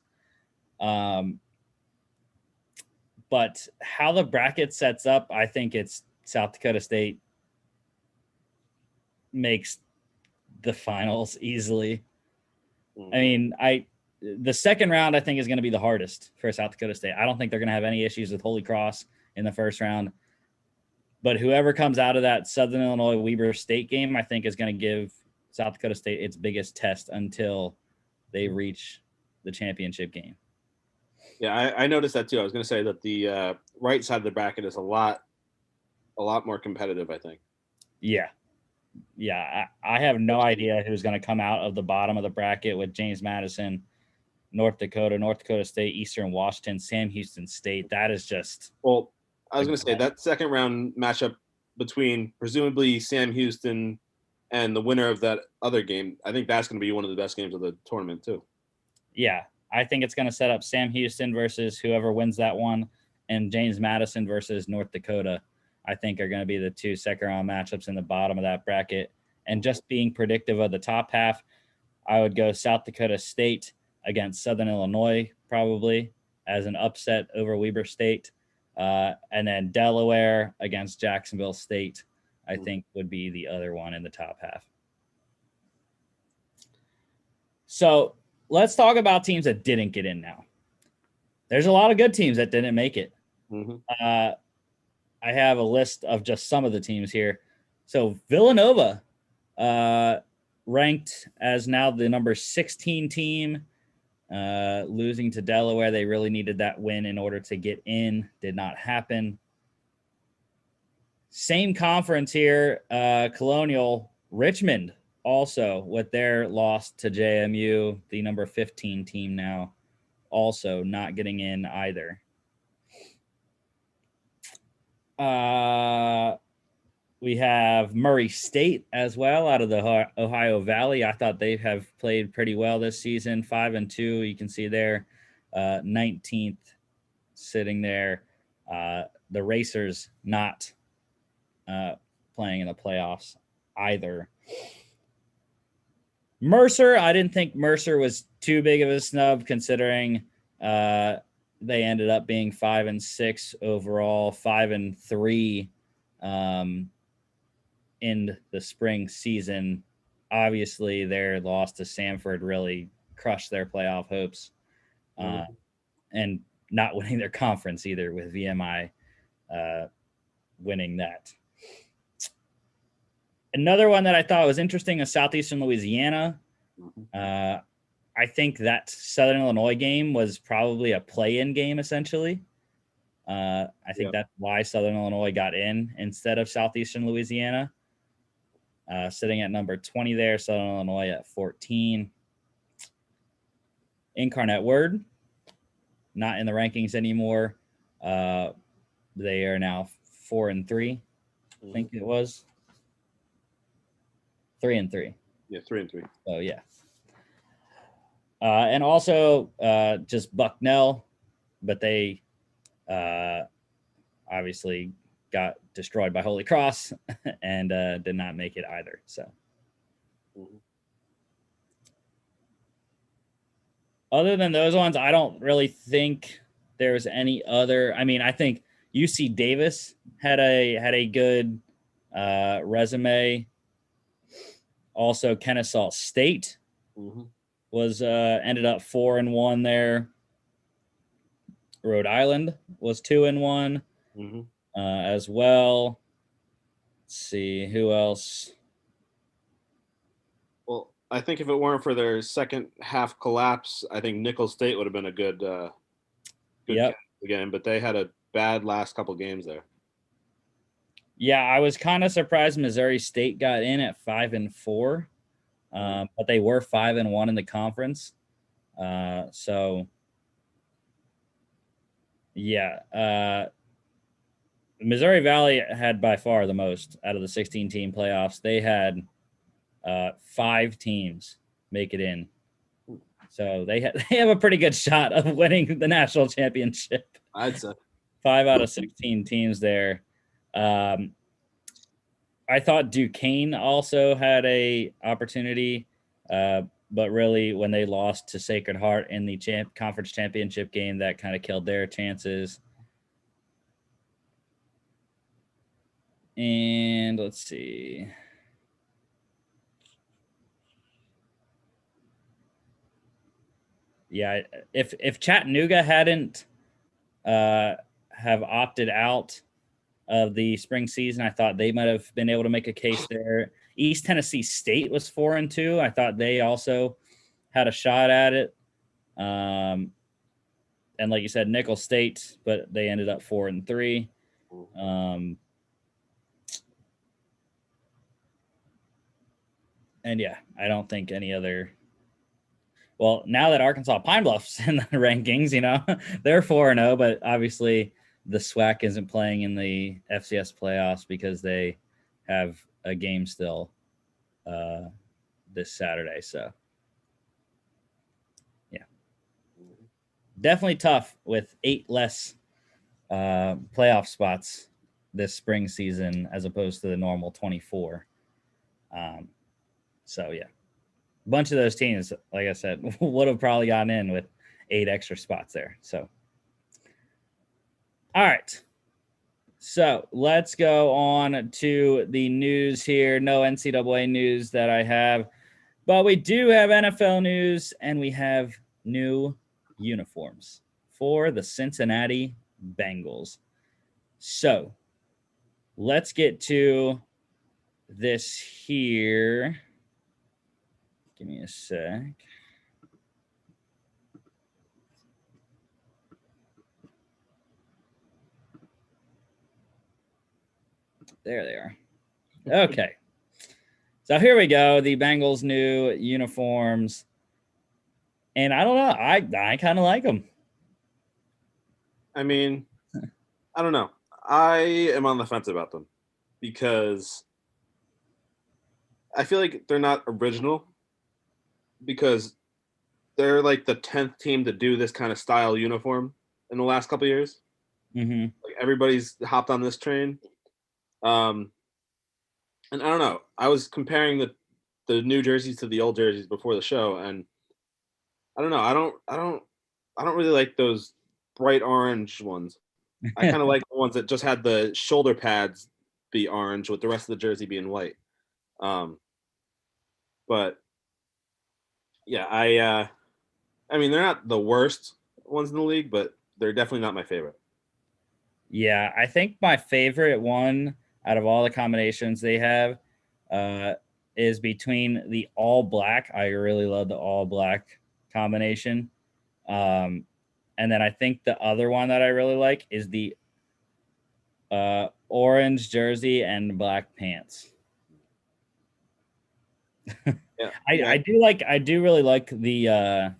Speaker 1: But how the bracket sets up, I think it's South Dakota State makes the finals easily. I mean, the second round, I think, is going to be the hardest for South Dakota State. I don't think they're going to have any issues with Holy Cross in the first round. But whoever comes out of that Southern Illinois Weber State game, I think, is going to give South Dakota State its biggest test until they reach the championship game.
Speaker 2: Yeah, I noticed that too. I was going to say that the right side of the bracket is a lot more competitive, I think.
Speaker 1: Yeah. I have no idea who's going to come out of the bottom of the bracket with James Madison, North Dakota State, Eastern Washington, Sam Houston State. That is just...
Speaker 2: Well, I was going to say that second round matchup between presumably Sam Houston and the winner of that other game, I think that's going to be one of the best games of the tournament too.
Speaker 1: Yeah, I think it's going to set up Sam Houston versus whoever wins that one, and James Madison versus North Dakota, I think, are going to be the 2 second round matchups in the bottom of that bracket. And just being predictive of the top half, I would go South Dakota State against Southern Illinois probably as an upset over Weber State. And then Delaware against Jacksonville State, I think, would be the other one in the top half. So let's talk about teams that didn't get in now. There's a lot of good teams that didn't make it.
Speaker 2: Mm-hmm.
Speaker 1: I have a list of just some of the teams here. So Villanova, ranked as now the number 16 team, losing to Delaware. They really needed that win in order to get in. Did not happen. Same conference here, Colonial, Richmond also with their loss to JMU, the number 15 team now, also not getting in either. We have Murray State as well out of the Ohio Valley. I thought they have played pretty well this season, 5-2. You can see there, 19th sitting there. The Racers not playing in the playoffs either. Mercer, I didn't think Mercer was too big of a snub considering they ended up being 5-6 overall, 5-3 in the spring season. Obviously, their loss to Samford really crushed their playoff hopes, and not winning their conference either, with VMI winning that. Another one that I thought was interesting is Southeastern Louisiana. I think that Southern Illinois game was probably a play-in game, essentially. I think that's why Southern Illinois got in instead of Southeastern Louisiana. Sitting at number 20 there, Southern Illinois at 14. Incarnate Word, not in the rankings anymore. They are now 4-3. I think it was 3-3.
Speaker 2: Yeah, 3-3.
Speaker 1: Oh yeah. And also just Bucknell, but they obviously got destroyed by Holy Cross and did not make it either. So, other than those ones, I don't really think there's any other. I mean, I think UC Davis had a good resume. Also, Kennesaw State was ended up 4-1 there. Rhode Island was 2-1 as well. Let's see who else.
Speaker 2: Well, I think if it weren't for their second half collapse, I think Nicholls State would have been a good again. But they had a bad last couple games there.
Speaker 1: Yeah, I was kind of surprised Missouri State got in at 5-4, but they were 5-1 in the conference. So, yeah, Missouri Valley had by far the most out of the 16-team playoffs. They had 5 teams make it in, so they have a pretty good shot of winning the national championship.
Speaker 2: I'd say
Speaker 1: 5 out of 16 teams there. I thought Duquesne also had a opportunity, but really when they lost to Sacred Heart in the conference championship game, that kind of killed their chances. And let's see. Yeah, if Chattanooga hadn't have opted out of the spring season, I thought they might have been able to make a case there. East Tennessee State was 4-2. I thought they also had a shot at it. And like you said, Nicholls State, but they ended up 4-3. And yeah, I don't think any other. Well, now that Arkansas Pine Bluff's in the rankings, they're 4-0, but obviously the SWAC isn't playing in the FCS playoffs because they have a game still this Saturday. So, yeah, definitely tough with 8 less playoff spots this spring season as opposed to the normal 24. So, yeah, a bunch of those teams, like I said, would have probably gotten in with 8 extra spots there. So, all right. So let's go on to the news here. No NCAA news that I have, but we do have NFL news, and we have new uniforms for the Cincinnati Bengals. So let's get to this here. Give me a sec. There they are. Okay. So here we go. The Bengals' new uniforms. And I don't know. I kind of like them.
Speaker 2: I mean, I don't know. I am on the fence about them. because I feel like they're not original because they're like the 10th team to do this kind of style uniform in the last couple of years.
Speaker 1: Mm-hmm.
Speaker 2: Like everybody's hopped on this train. Um, and I don't know. I was comparing the new jerseys to the old jerseys before the show, and I don't know. I don't really like those bright orange ones. I kind of like the ones that just had the shoulder pads be orange with the rest of the jersey being white. Um, but yeah, I mean they're not the worst ones in the league, but they're definitely not my favorite.
Speaker 1: Yeah, I think my favorite one out of all the combinations they have uh, is between the all black. I really love the all black combination. Um, and then I think the other one that I really like is the orange jersey and black pants.
Speaker 2: Yeah,
Speaker 1: I do like I do really like the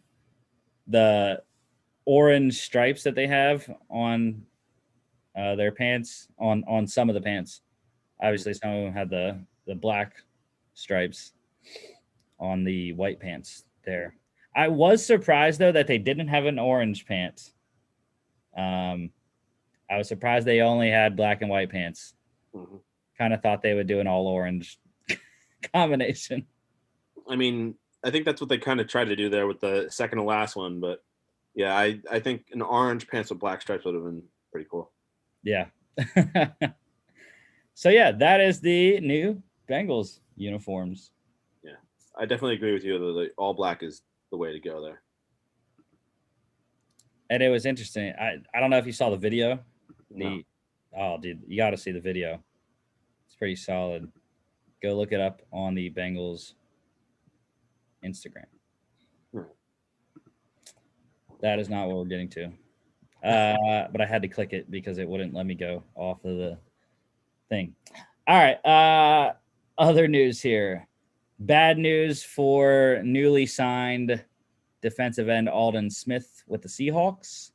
Speaker 1: orange stripes that they have on their pants on some of the pants. Obviously, some of them had the black stripes on the white pants there. I was surprised though that they didn't have an orange pant. Um, I was surprised they only had black and white pants.
Speaker 2: mm-hmm.
Speaker 1: Kind of thought they would do an all orange combination.
Speaker 2: I mean, I think that's what they kind of tried to do there with the second to last one, but yeah, I think an orange pants with black stripes would have been pretty cool.
Speaker 1: Yeah. So yeah, that is the new Bengals uniforms.
Speaker 2: Yeah, I definitely agree with you. The all black is the way to go there.
Speaker 1: And it was interesting. I don't know if you saw the video.
Speaker 2: No.
Speaker 1: Oh dude, you got to see the video. It's pretty solid. Go look it up on the Bengals Instagram. That is not what we're getting to. But I had to click it because it wouldn't let me go off of the thing. All right. Other news here. Bad news for newly signed defensive end Aldon Smith with the Seahawks.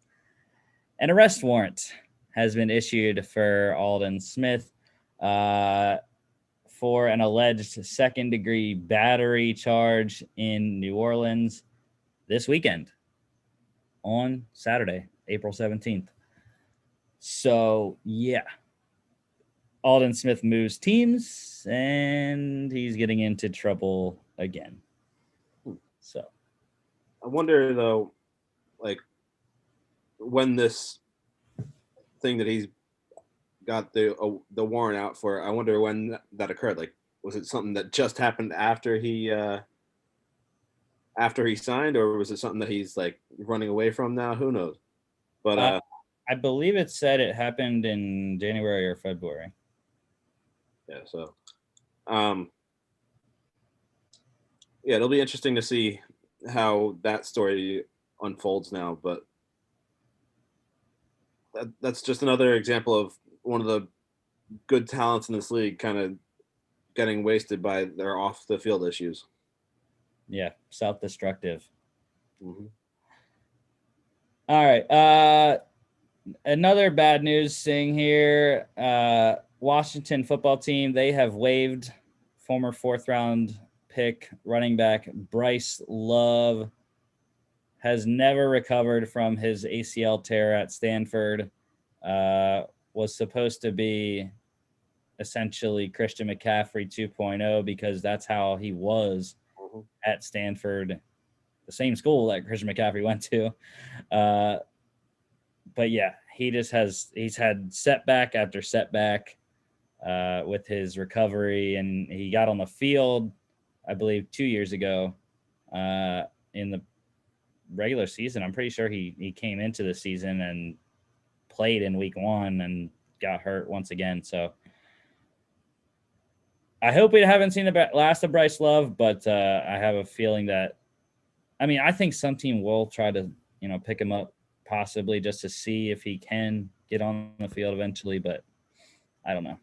Speaker 1: An arrest warrant has been issued for Aldon Smith for an alleged second-degree battery charge in New Orleans this weekend on Saturday, April 17th. So, yeah. Aldon Smith moves teams, and he's getting into trouble again. So,
Speaker 2: I wonder though, like when this thing that he's got the warrant out for, I wonder when that occurred. Like, was it something that just happened after he signed, or was it something that he's like running away from now? Who knows? But
Speaker 1: I believe it said it happened in January or February.
Speaker 2: Yeah, so yeah, it'll be interesting to see how that story unfolds now, but that's just another example of one of the good talents in this league kind of getting wasted by their off the field issues.
Speaker 1: Yeah, self-destructive.
Speaker 2: Mm-hmm.
Speaker 1: All right. Another bad news thing here. Washington football team, they have waived former fourth round pick running back Bryce Love. Has never recovered from his ACL tear at Stanford. Was supposed to be essentially Christian McCaffrey 2.0 because that's how he was
Speaker 2: Mm-hmm.
Speaker 1: at Stanford, the same school that Christian McCaffrey went to. But yeah, he's had setback after setback with his recovery, and he got on the field, I believe, 2 years ago in the regular season. I'm pretty sure he came into the season and played in week 1 and got hurt once again. So I hope we haven't seen the last of Bryce Love, but I have a feeling that, I mean, I think some team will try to, pick him up possibly just to see if he can get on the field eventually, but I don't know.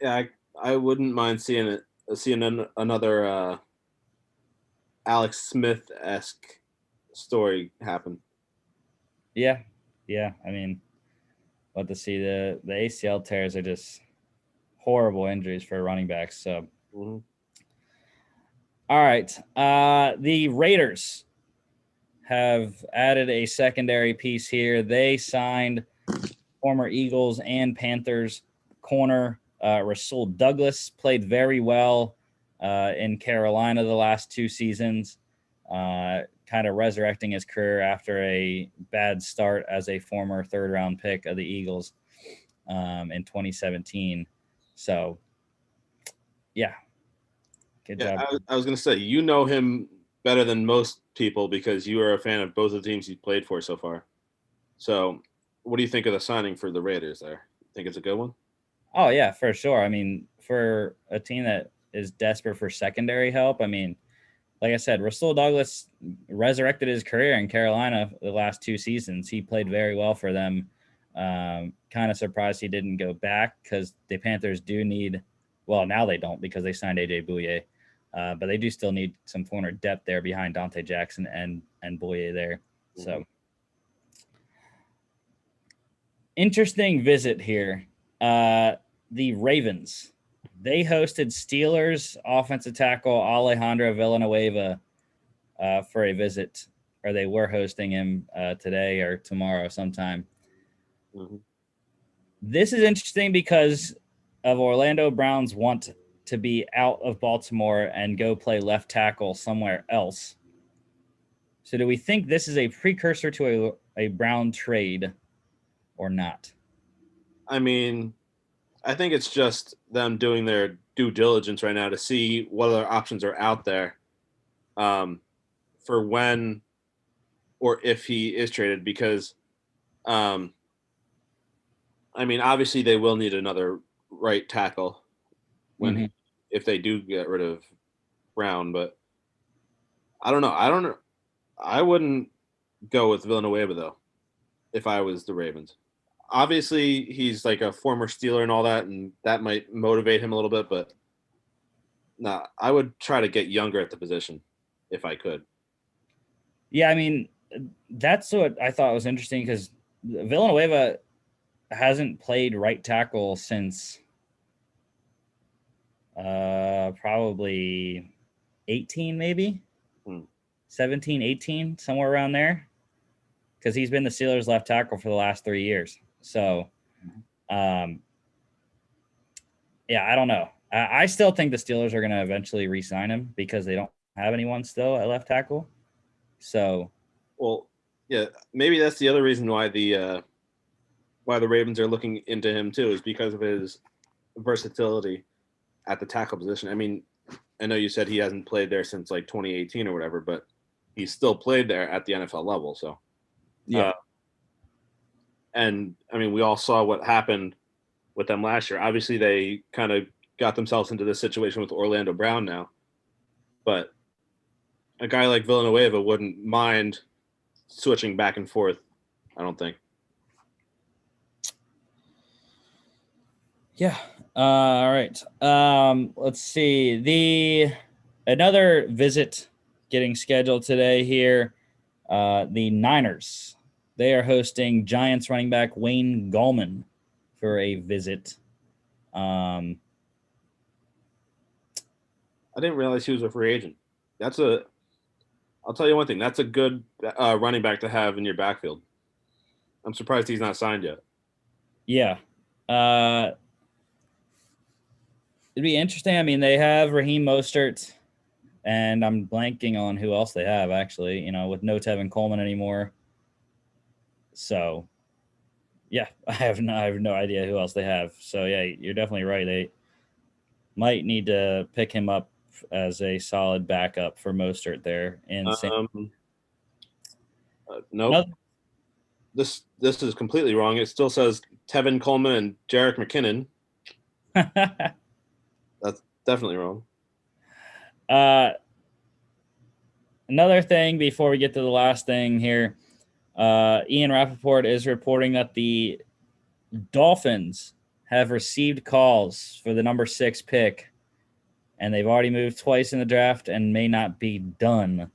Speaker 2: Yeah, I wouldn't mind seeing another Alex Smith-esque story happen.
Speaker 1: Yeah. I mean, but to see the ACL tears are just horrible injuries for running backs. So,
Speaker 2: Mhm.
Speaker 1: all right. The Raiders have added a secondary piece here. They signed former Eagles and Panthers corner Rasul Douglas. Played very well in Carolina the last 2 seasons, kind of resurrecting his career after a bad start as a former third-round pick of the Eagles in 2017. So, yeah, good
Speaker 2: Yeah,
Speaker 1: job.
Speaker 2: I was going to say, you know him better than most people because you are a fan of both of the teams he's played for so far. So, what do you think of the signing for the Raiders there? Think it's a good one?
Speaker 1: Oh, yeah, for sure. I mean, for a team that is desperate for secondary help, I mean, like I said, Rasul Douglas resurrected his career in Carolina the last 2 seasons. He played very well for them. Kind of surprised he didn't go back because the Panthers do need, well, now they don't because they signed AJ Bouye, but they do still need some corner depth there behind Dante Jackson and Bouye there. So interesting visit here. The Ravens. They hosted Steelers offensive tackle Alejandro Villanueva for a visit, or they were hosting him today or tomorrow sometime.
Speaker 2: Mm-hmm.
Speaker 1: This is interesting because of Orlando Brown's want to be out of Baltimore and go play left tackle somewhere else. So do we think this is a precursor to a Brown trade or not?
Speaker 2: I mean, I think it's just them doing their due diligence right now to see what other options are out there um, for when or if he is traded. Because, um, I mean, obviously they will need another right tackle when
Speaker 1: Mm-hmm.
Speaker 2: if they do get rid of Brown. But I don't know. I don't know. I wouldn't go with Villanueva though if I was the Ravens. Obviously, he's like a former Steeler and all that, and that might motivate him a little bit. But nah, I would try to get younger at the position if I could.
Speaker 1: Yeah, I mean, that's what I thought was interesting because Villanueva hasn't played right tackle since probably 18, maybe
Speaker 2: Hmm.
Speaker 1: 17, 18, somewhere around there, because he's been the Steelers left tackle for the last 3 years. So, um, yeah, I don't know. I still think the Steelers are going to eventually re-sign him because they don't have anyone still at left tackle. So,
Speaker 2: Well, yeah, maybe that's the other reason why the Ravens are looking into him too is because of his versatility at the tackle position. I mean, I know you said he hasn't played there since like 2018 or whatever, but he's still played there at the NFL level. So,
Speaker 1: yeah.
Speaker 2: uh, and I mean, we all saw what happened with them last year. Obviously, they kind of got themselves into this situation with Orlando Brown now, but a guy like Villanueva wouldn't mind switching back and forth. I don't think.
Speaker 1: Yeah. All right. Let's see. Another visit getting scheduled today here. The Niners. They are hosting Giants running back Wayne Gallman for a visit. Um,
Speaker 2: I didn't realize he was a free agent. That's a. I'll tell you one thing. That's a good running back to have in your backfield. I'm surprised he's not signed yet.
Speaker 1: yeah. Uh, it'd be interesting. I mean, they have Raheem Mostert, and I'm blanking on who else they have actually. With no Tevin Coleman anymore. So yeah, I have no idea who else they have. So yeah, you're definitely right. They might need to pick him up as a solid backup for Mostert there in San.
Speaker 2: Nope.
Speaker 1: Another,
Speaker 2: This is completely wrong. It still says Tevin Coleman and Jarek McKinnon. That's definitely wrong.
Speaker 1: uh, another thing before we get to the last thing here, Ian Rappaport is reporting that the Dolphins have received calls for the number 6 pick, and they've already moved twice in the draft and may not be done.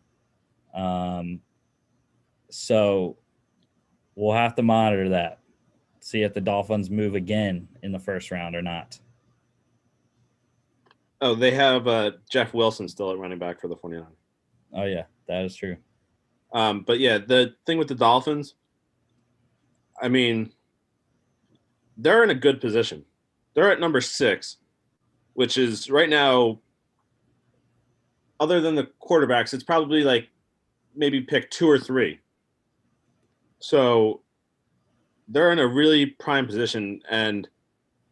Speaker 1: So we'll have to monitor that, see if the Dolphins move again in the first round or not.
Speaker 2: Oh, they have Jeff Wilson still at running back for the 49ers.
Speaker 1: Oh yeah, that is true.
Speaker 2: But yeah, the thing with the Dolphins, I mean, they're in a good position. They're at number 6, which is right now, other than the quarterbacks, it's probably like maybe pick 2 or 3. So they're in a really prime position, and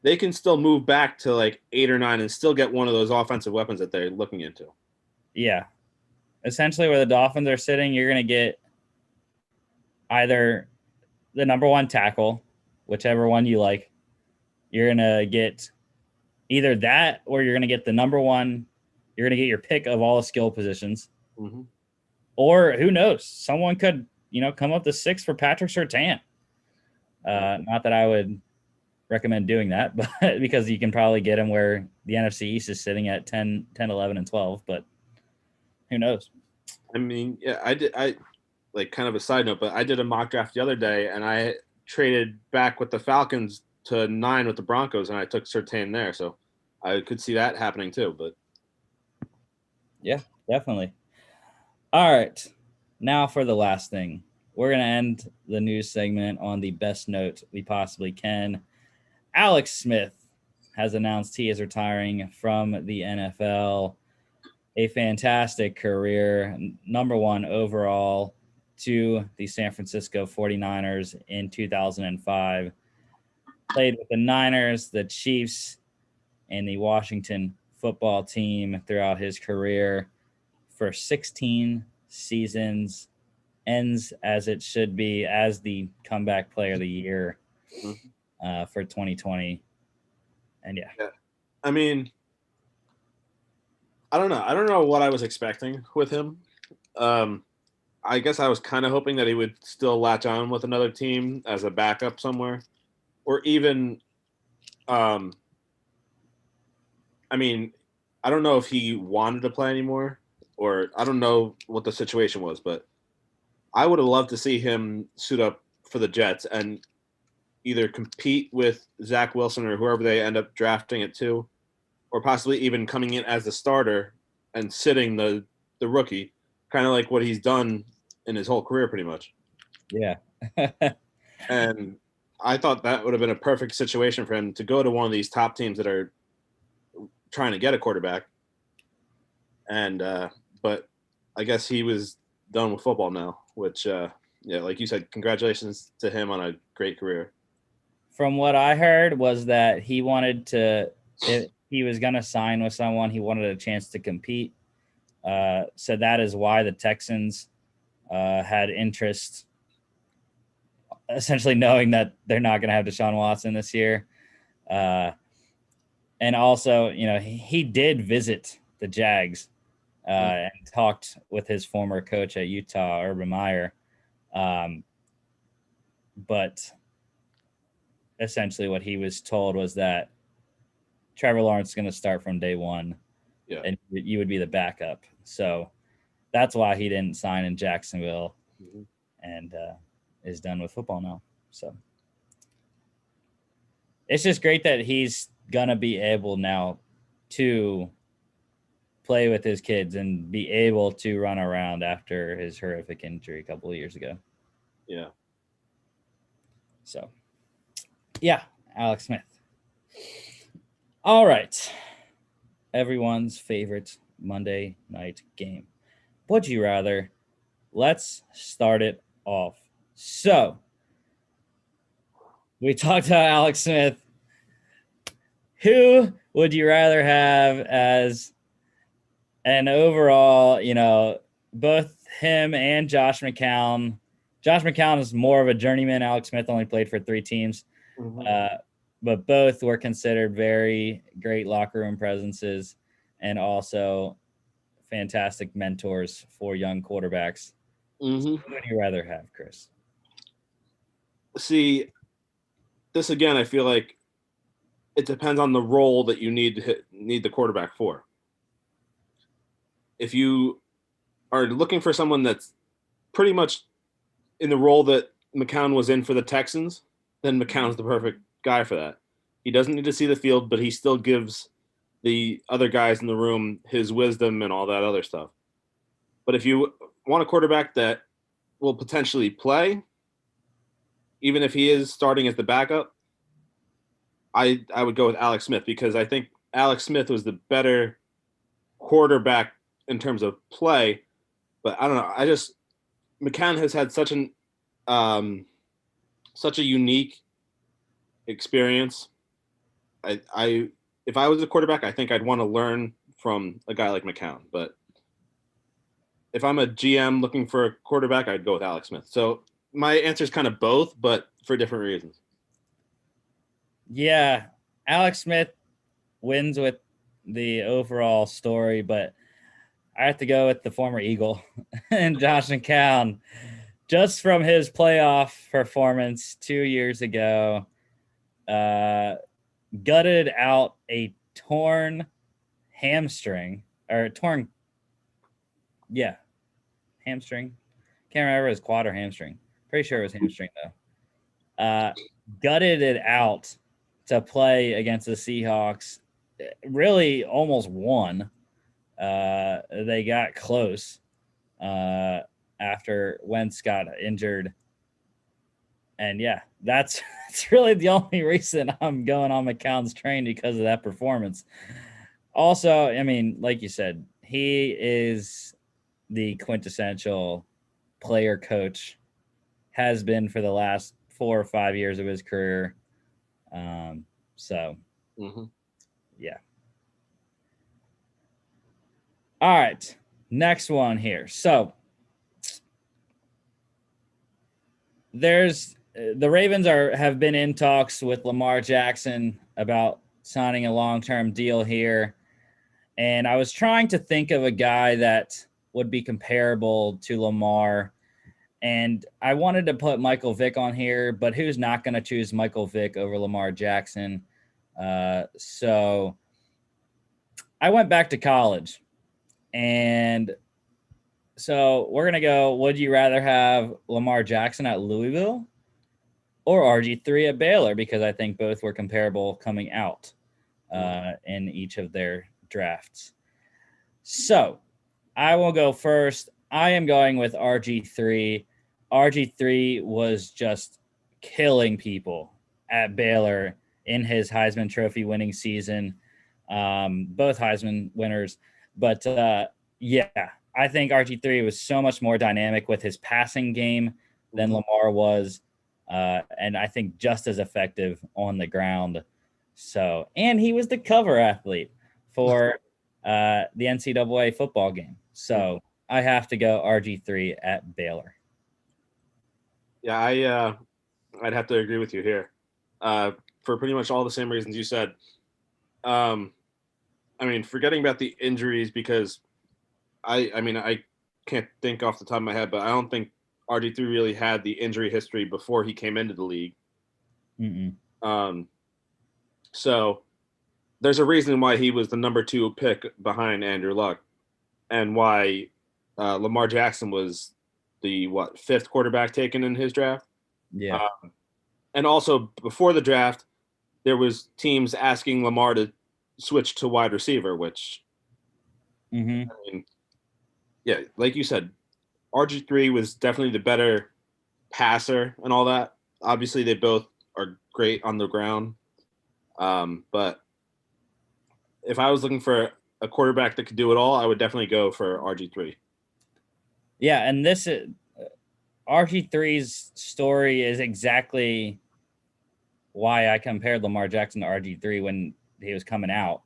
Speaker 2: they can still move back to like 8 or 9 and still get one of those offensive weapons that they're looking into.
Speaker 1: Yeah, essentially where the Dolphins are sitting, you're going to get either the number one tackle, whichever one you like. You're going to get either that or you're going to get the number one. You're going to get your pick of all the skill positions.
Speaker 2: Mm-hmm.
Speaker 1: Or who knows? Someone could, come up to 6 for Patrick Surtain. Not that I would recommend doing that, but because you can probably get him where the NFC East is sitting at 10, 11, and 12. But who knows?
Speaker 2: I mean, yeah, I like kind of a side note, but I did a mock draft the other day, and I traded back with the Falcons to 9 with the Broncos, and I took Surtain there. So I could see that happening too. But
Speaker 1: yeah, definitely. All right. Now for the last thing. We're going to end the news segment on the best note we possibly can. Alex Smith has announced he is retiring from the NFL. A fantastic career, number 1 overall to the San Francisco 49ers in 2005. Played with the Niners, the Chiefs, and the Washington football team throughout his career for 16 seasons. Ends as it should be as the comeback player of the year for 2020. And yeah.
Speaker 2: I mean, I don't know. I don't know what I was expecting with him. I guess I was kind of hoping that he would still latch on with another team as a backup somewhere, or even, I mean, I don't know if he wanted to play anymore, or I don't know what the situation was, but I would have loved to see him suit up for the Jets and either compete with Zach Wilson or whoever they end up drafting it to, or possibly even coming in as the starter and sitting the rookie, kind of like what he's done in his whole career pretty much.
Speaker 1: Yeah.
Speaker 2: And I thought that would have been a perfect situation for him to go to one of these top teams that are trying to get a quarterback. And but I guess he was done with football now, which yeah, like you said, congratulations to him on a great career.
Speaker 1: From what I heard was that he wanted to, if he was going to sign with someone, he wanted a chance to compete. So that is why the Texans had interest, essentially knowing that they're not going to have Deshaun Watson this year. And also, he did visit the Jags and talked with his former coach at Utah, Urban Meyer. But essentially what he was told was that Trevor Lawrence is going to start from day one, and you would be the backup. So that's why he didn't sign in Jacksonville and is done with football now. So it's just great that he's going to be able now to play with his kids and be able to run around after his horrific injury a couple of years ago.
Speaker 2: Yeah.
Speaker 1: So, yeah, Alex Smith. All right. Everyone's favorite Monday night game. Would you rather? Let's start it off. So, we talked about Alex Smith. Who would you rather have as an overall, both him and Josh McCown? Josh McCown is more of a journeyman. Alex Smith only played for 3 teams. But both were considered very great locker room presences and also fantastic mentors for young quarterbacks. Who would you rather have, Chris?
Speaker 2: See, this again, I feel like it depends on the role that you need the quarterback for. If you are looking for someone that's pretty much in the role that McCown was in for the Texans, then McCown's the perfect guy for that. He doesn't need to see the field, but he still gives the other guys in the room his wisdom and all that other stuff. But if you want a quarterback that will potentially play, even if he is starting as the backup, I would go with Alex Smith because I think Alex Smith was the better quarterback in terms of play. But I don't know. McCown has had such a unique experience. I if I was a quarterback, I think I'd want to learn from a guy like McCown. But if I'm a GM looking for a quarterback, I'd go with Alex Smith. So my answer is kind of both, but for different reasons.
Speaker 1: Yeah, Alex Smith wins with the overall story, but I have to go with the former Eagle and Josh McCown, just from his playoff performance 2 years ago. Gutted out a torn hamstring or hamstring. Can't remember his quad or hamstring. Pretty sure it was hamstring though. Gutted it out to play against the Seahawks. Really almost won. They got close after Wentz got injured. And yeah, that's really the only reason I'm going on McCown's train because of that performance. Also, I mean, like you said, he is the quintessential player coach, has been for the last 4 or 5 years of his career. Yeah. All right, next one here. So there's the Ravens have been in talks with Lamar Jackson about signing a long-term deal here. And I was trying to think of a guy that would be comparable to Lamar. And I wanted to put Michael Vick on here, but who's not going to choose Michael Vick over Lamar Jackson? So I went back to college. And so we're going to go, would you rather have Lamar Jackson at Louisville or RG3 at Baylor? Because I think both were comparable coming out in each of their drafts. So I will go first. I am going with RG3. RG3 was just killing people at Baylor in his Heisman Trophy winning season. Both Heisman winners. But yeah, I think RG3 was so much more dynamic with his passing game than Lamar was. And I think just as effective on the ground. So, and he was the cover athlete for the NCAA football game. So I have to go RG3 at Baylor.
Speaker 2: Yeah, I'd have to agree with you here for pretty much all the same reasons you said. I mean, forgetting about the injuries because I can't think off the top of my head, but I don't think RG3 really had the injury history before he came into the league. So there's a reason why he was the number 2 pick behind Andrew Luck, and why Lamar Jackson was the 5th quarterback taken in his draft.
Speaker 1: Yeah.
Speaker 2: And also before the draft, there was teams asking Lamar to switch to wide receiver, which I mean, yeah, like you said, RG3 was definitely the better passer and all that. Obviously, they both are great on the ground. But if I was looking for a quarterback that could do it all, I would definitely go for RG3.
Speaker 1: Yeah, and this is RG3's story is exactly why I compared Lamar Jackson to RG3 when he was coming out.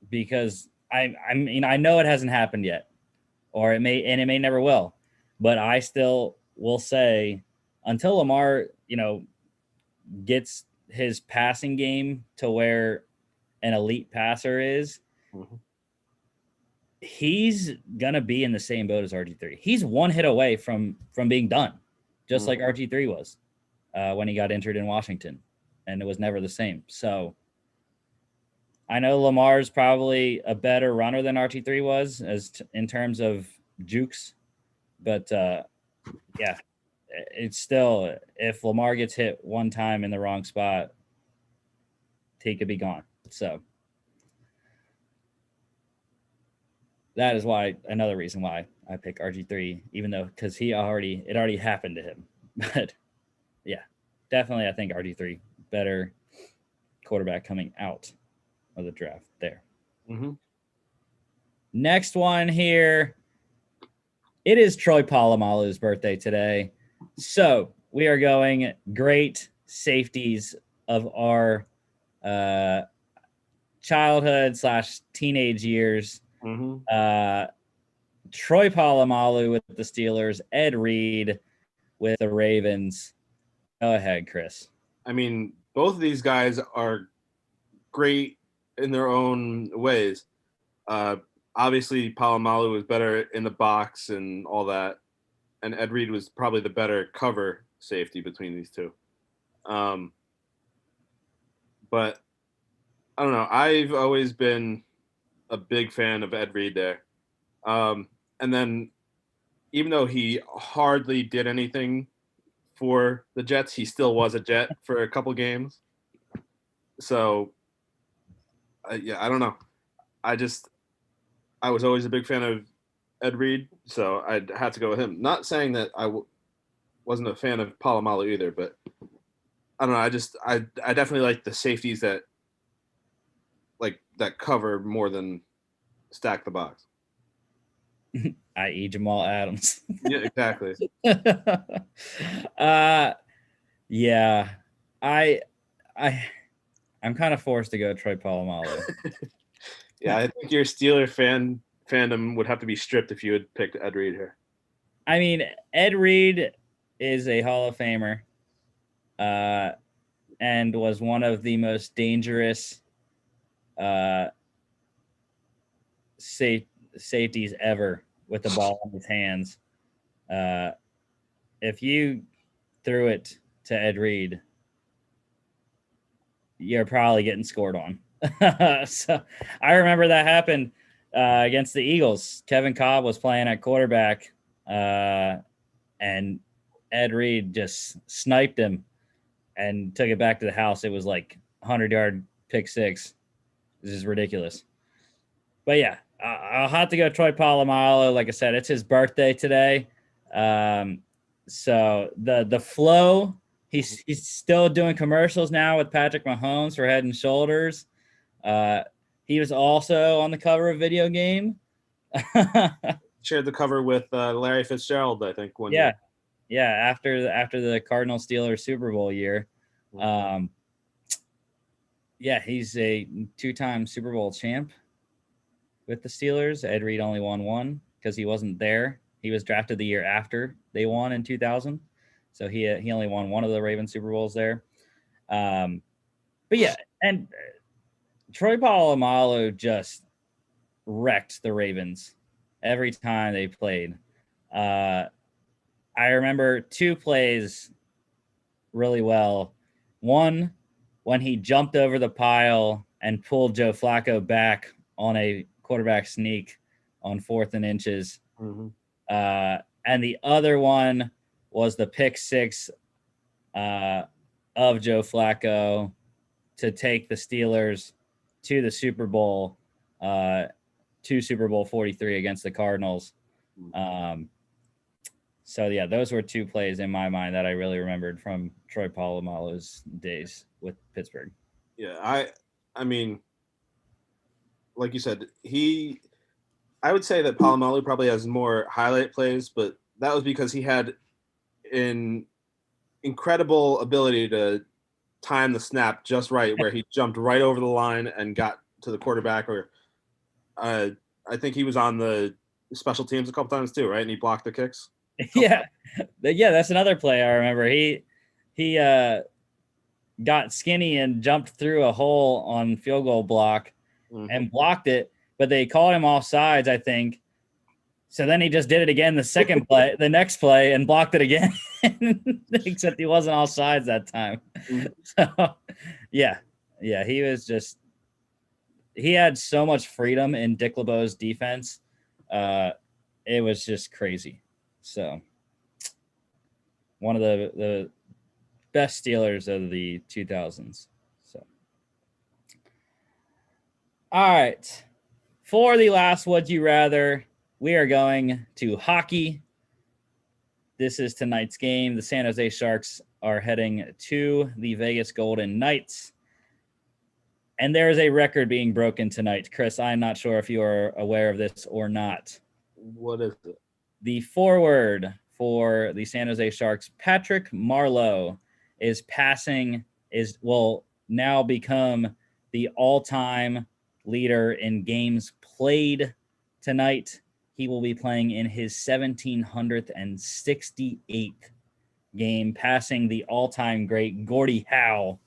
Speaker 1: Because I mean, I know it hasn't happened yet, or it may never will, but I still will say until Lamar, gets his passing game to where an elite passer is, he's gonna be in the same boat as RG3. He's one hit away from being done, just like RG3 was when he got injured in Washington, and it was never the same. So I know Lamar's probably a better runner than RG3 was in terms of jukes, but yeah, it's still, if Lamar gets hit one time in the wrong spot, he could be gone. So that is another reason why I pick RG3, even though because it already happened to him. But yeah, definitely I think RG3 better quarterback coming out of the draft there.
Speaker 2: Mm-hmm.
Speaker 1: Next one here. It is Troy Polamalu's birthday today. So we are going great safeties of our childhood / teenage years.
Speaker 2: Mm-hmm.
Speaker 1: Troy Polamalu with the Steelers, Ed Reed with the Ravens. Go ahead, Chris.
Speaker 2: I mean, both of these guys are great in their own ways. Obviously, Palomalu was better in the box and all that, and Ed Reed was probably the better cover safety between these two. But I don't know. I've always been a big fan of Ed Reed there. And then even though he hardly did anything for the Jets, he still was a Jet for a couple games. So, yeah, I don't know. I was always a big fan of Ed Reed, so I had to go with him. Not saying that wasn't a fan of Palomalu either, but I don't know. I definitely like the safeties that cover more than stack the box.
Speaker 1: i.e. Jamal Adams.
Speaker 2: Yeah, exactly.
Speaker 1: Yeah. I'm kind of forced to go Troy Polamalu.
Speaker 2: Yeah, I think your Steeler fandom would have to be stripped if you had picked Ed Reed here.
Speaker 1: I mean, Ed Reed is a Hall of Famer, and was one of the most dangerous safeties ever with the ball in his hands. If you threw it to Ed Reed, you're probably getting scored on. So I remember that happened against the Eagles. Kevin Cobb was playing at quarterback, and Ed Reed just sniped him and took it back to the house. It was like 100-yard pick six. This is ridiculous. But yeah, I'll have to go Troy Polamalu. Like I said, it's his birthday today. So the flow, he's still doing commercials now with Patrick Mahomes for Head and Shoulders. He was also on the cover of Video Game.
Speaker 2: Shared the cover with Larry Fitzgerald, I think, one year.
Speaker 1: Yeah, after the Cardinals Steelers Super Bowl year. Yeah, he's a 2-time Super Bowl champ with the Steelers. Ed Reed only won one because he wasn't there. He was drafted the year after they won in 2000. So he only won one of the Ravens Super Bowls there. But yeah, and Troy Polamalu just wrecked the Ravens every time they played. I remember 2 plays really well. One, when he jumped over the pile and pulled Joe Flacco back on a quarterback sneak on 4th and inches.
Speaker 2: Mm-hmm.
Speaker 1: And the other one was the pick 6 of Joe Flacco to take the Steelers to the Super Bowl, to Super Bowl 43 against the Cardinals. So yeah, those were 2 plays in my mind that I really remembered from Troy Polamalu's days with Pittsburgh.
Speaker 2: Yeah, I mean, like you said, I would say that Polamalu probably has more highlight plays, but that was because he had an incredible ability to time the snap just right, where he jumped right over the line and got to the quarterback. Or I think he was on the special teams a couple times too, right? And he blocked the kicks.
Speaker 1: Yeah, that's another play I remember. He got skinny and jumped through a hole on field goal block and blocked it, but they called him offsides, I think. So then he just did it again the next play, and blocked it again, except he wasn't offsides that time. So yeah, he had so much freedom in Dick LeBeau's defense. It was just crazy. So one of the – – – – – – – – – – – – – – – – – – – – – – – – – – – – – – – – – – – – – – – – – – – – – – – – – – – – – – – – – – – – – – – – – – – – – – – – – – – – – – – – – – – – – – – – – – – – – – – – – – – – – – – – – – – – – – – – – – – – – – – – – – – – – – – – – – – – – – – – – – – – – – – – – – – – – – – – – – – – – – – – – – – – – – – – – – – – – – – – – – – – – – – – – – – – – – – – – – – – – – – – – – – – – – – – – – – – – – – – – – – – – – – – – – – – – – – – – – – – – – – – All right. For the last Would You Rather, we are going to hockey. This is tonight's game. The San Jose Sharks are heading to the Vegas Golden Knights. And there is a record being broken tonight. Chris, I'm not sure if you are aware of this or not.
Speaker 2: What is it?
Speaker 1: The forward for the San Jose Sharks, Patrick Marleau, will now become the all-time leader in games played tonight. He will be playing in his 1768th game, passing the all-time great Gordie Howe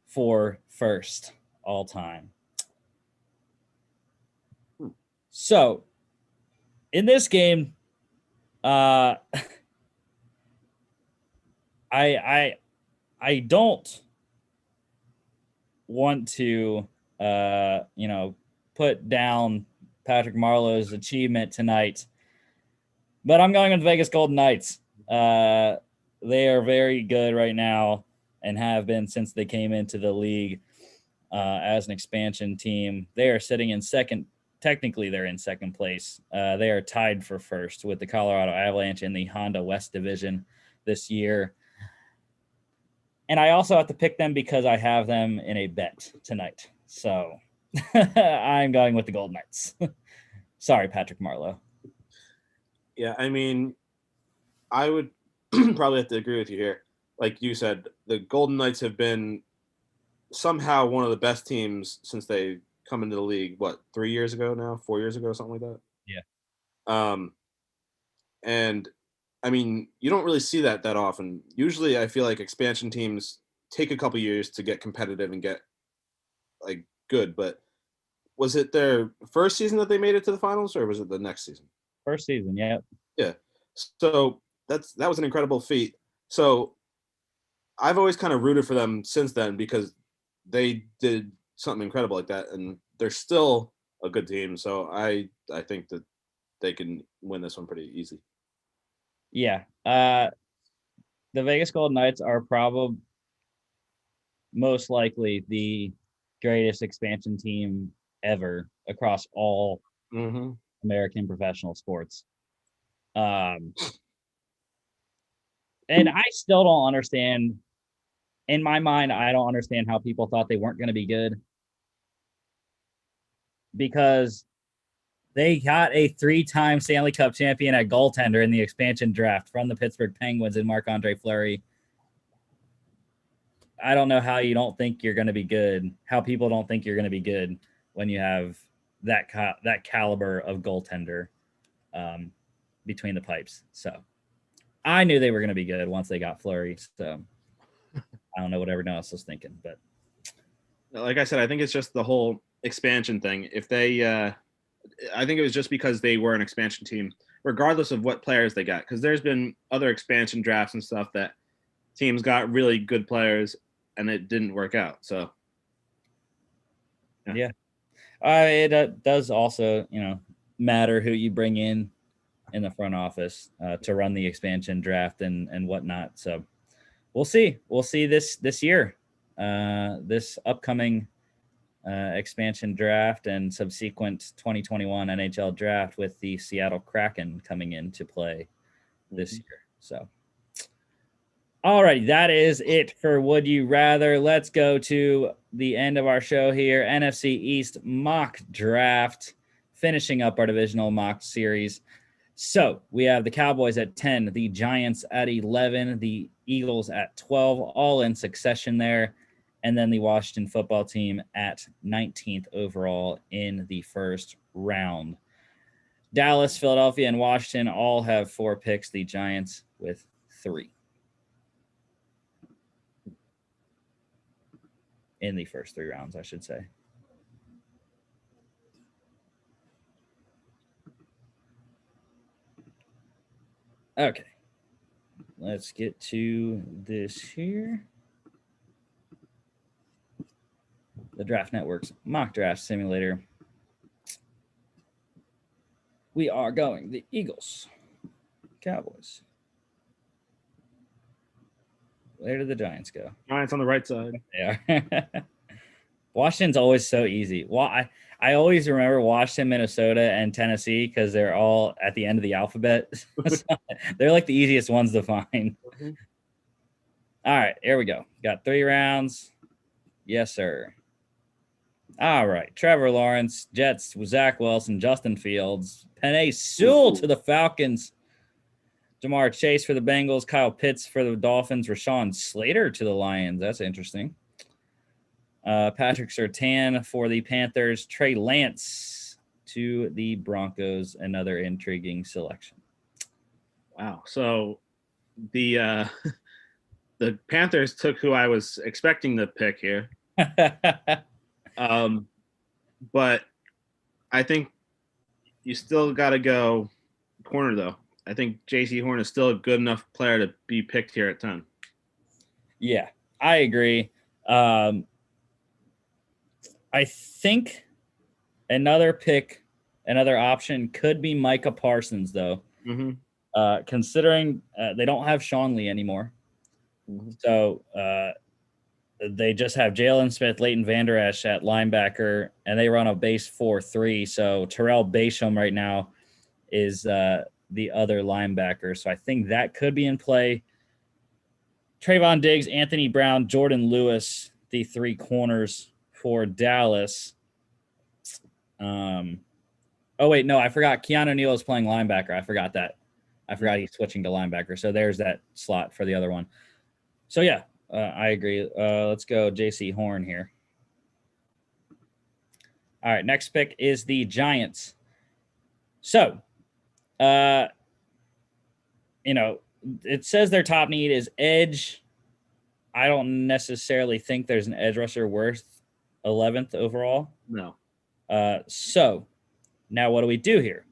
Speaker 1: for first all-time. So, in this game, I don't want to put down Patrick Marleau's achievement tonight, but I'm going with the Vegas Golden Knights. They are very good right now and have been since they came into the league as an expansion team. They are sitting in second. Technically, they're in second place. They are tied for first with the Colorado Avalanche in the Honda West Division this year. And I also have to pick them because I have them in a bet tonight. So I'm going with the Golden Knights. Sorry, Patrick Marleau.
Speaker 2: Yeah, I mean, I would probably have to agree with you here. Like you said, the Golden Knights have been somehow one of the best teams since they come into the league. What, 3 years ago now? 4 years ago, something like that.
Speaker 1: Yeah.
Speaker 2: And I mean, you don't really see that often. Usually, I feel like expansion teams take a couple years to get competitive and get like good. But was it their first season that they made it to the finals, or was it the next season?
Speaker 1: First season, yeah.
Speaker 2: Yeah. So that was an incredible feat. So I've always kind of rooted for them since then because they did something incredible like that, and they're still a good team. So I think that they can win this one pretty easy.
Speaker 1: Yeah. The Vegas Golden Knights are probably most likely the greatest expansion team ever across all American professional sports. And I still don't understand. In my mind, I don't understand how people thought they weren't going to be good because they got a 3-time Stanley Cup champion at goaltender in the expansion draft from the Pittsburgh Penguins and Marc-Andre Fleury. I don't know how you don't think you're going to be good, how people don't think you're going to be good when you have that caliber of goaltender between the pipes. So I knew they were going to be good once they got Fleury. So I don't know what everyone else was thinking, but
Speaker 2: like I said, I think it's just the whole expansion thing. If they, I think it was just because they were an expansion team, regardless of what players they got. Because there's been other expansion drafts and stuff that teams got really good players and it didn't work out. So,
Speaker 1: yeah. It does also, matter who you bring in the front office to run the expansion draft and whatnot. So we'll see. We'll see this year, this upcoming expansion draft and subsequent 2021 NHL draft with the Seattle Kraken coming into play this year. So, all right, that is it for Would You Rather. Let's go to the end of our show here. NFC East mock draft, finishing up our divisional mock series. So we have the Cowboys at 10, the Giants at 11, the Eagles at 12, all in succession there. And then the Washington football team at 19th overall in the first round. Dallas, Philadelphia, and Washington all have 4 picks. The Giants with 3 in the first 3 rounds, I should say. Okay. Let's get to this here. The Draft Network's mock draft simulator. We are going the Eagles, Cowboys. Where did the Giants go?
Speaker 2: Giants on the right side.
Speaker 1: They are. Washington's always so easy. Well, I always remember Washington, Minnesota, and Tennessee because they're all at the end of the alphabet. So they're like the easiest ones to find.
Speaker 2: Mm-hmm.
Speaker 1: All right, here we go. Got 3 rounds. Yes, sir. All right. Trevor Lawrence, Jets, Zach Wilson, Justin Fields, Penei Sewell to the Falcons, Jamar Chase for the Bengals, Kyle Pitts for the Dolphins, Rashawn Slater to the Lions. That's interesting. Patrick Surtain for the Panthers, Trey Lance to the Broncos. Another intriguing selection.
Speaker 3: Wow. So the the Panthers took who I was expecting to pick here. But I think you still got to go corner, though. I think J.C. Horn is still a good enough player to be picked here at 10.
Speaker 1: Yeah, I agree. I think another option could be Micah Parsons, though.
Speaker 3: Mm-hmm.
Speaker 1: Considering they don't have Sean Lee anymore.
Speaker 3: Mm-hmm.
Speaker 1: So they just have Jalen Smith, Leighton Vander Esch at linebacker, and they run a base 4-3. So Terrell Basham right now is the other linebacker. So I think that could be in play. Trayvon Diggs, Anthony Brown, Jordan Lewis, the 3 corners for Dallas. Oh, wait, no, I forgot. Keanu Neal is playing linebacker. I forgot that. I forgot he's switching to linebacker. So there's that slot for the other one. So, yeah, I agree. Let's go J.C. Horn here. All right, next pick is the Giants. So, it says their top need is edge. I don't necessarily think there's an edge rusher worth 11th overall.
Speaker 3: No.
Speaker 1: So, now what do we do here?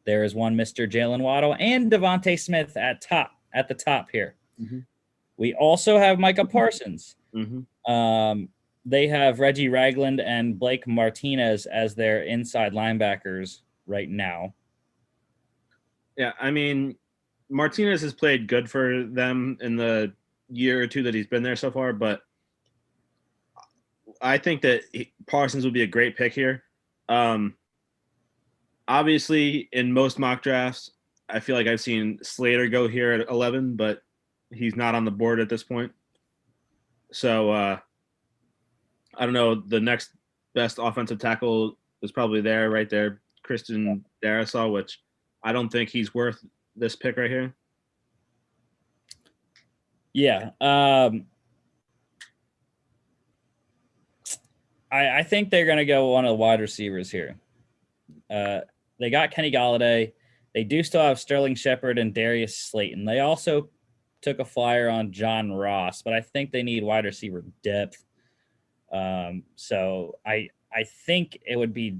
Speaker 1: There is one Mr. Jalen Waddle and Devontae Smith at the top here.
Speaker 3: Mm-hmm.
Speaker 1: We also have Micah Parsons.
Speaker 3: Mm-hmm.
Speaker 1: They have Reggie Ragland and Blake Martinez as their inside linebackers right now.
Speaker 3: Yeah, I mean, Martinez has played good for them in the year or two that he's been there so far, but I think that Parsons would be a great pick here. Obviously, in most mock drafts, I feel like I've seen Slater go here at 11, but he's not on the board at this point. So I don't know. The next best offensive tackle is probably right there, Christian Darrisaw, which I don't think he's worth this pick right here.
Speaker 1: Yeah. I think they're going to go one of the wide receivers here. They got Kenny Golladay. They do still have Sterling Shepard and Darius Slayton. They also took a flyer on John Ross, but I think they need wide receiver depth. So I think it would be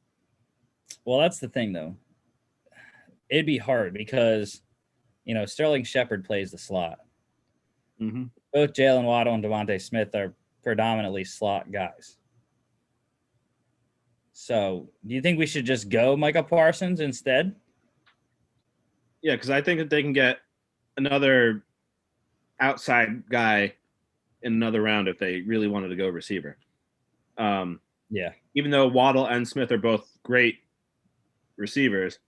Speaker 1: – well, that's the thing, though. It'd be hard because, Sterling Shepard plays the slot.
Speaker 3: Mm-hmm.
Speaker 1: Both Jalen Waddle and Devontae Smith are predominantly slot guys. So, do you think we should just go Micah Parsons instead?
Speaker 3: Yeah, because I think that they can get another outside guy in another round if they really wanted to go receiver.
Speaker 1: Yeah.
Speaker 3: Even though Waddle and Smith are both great receivers,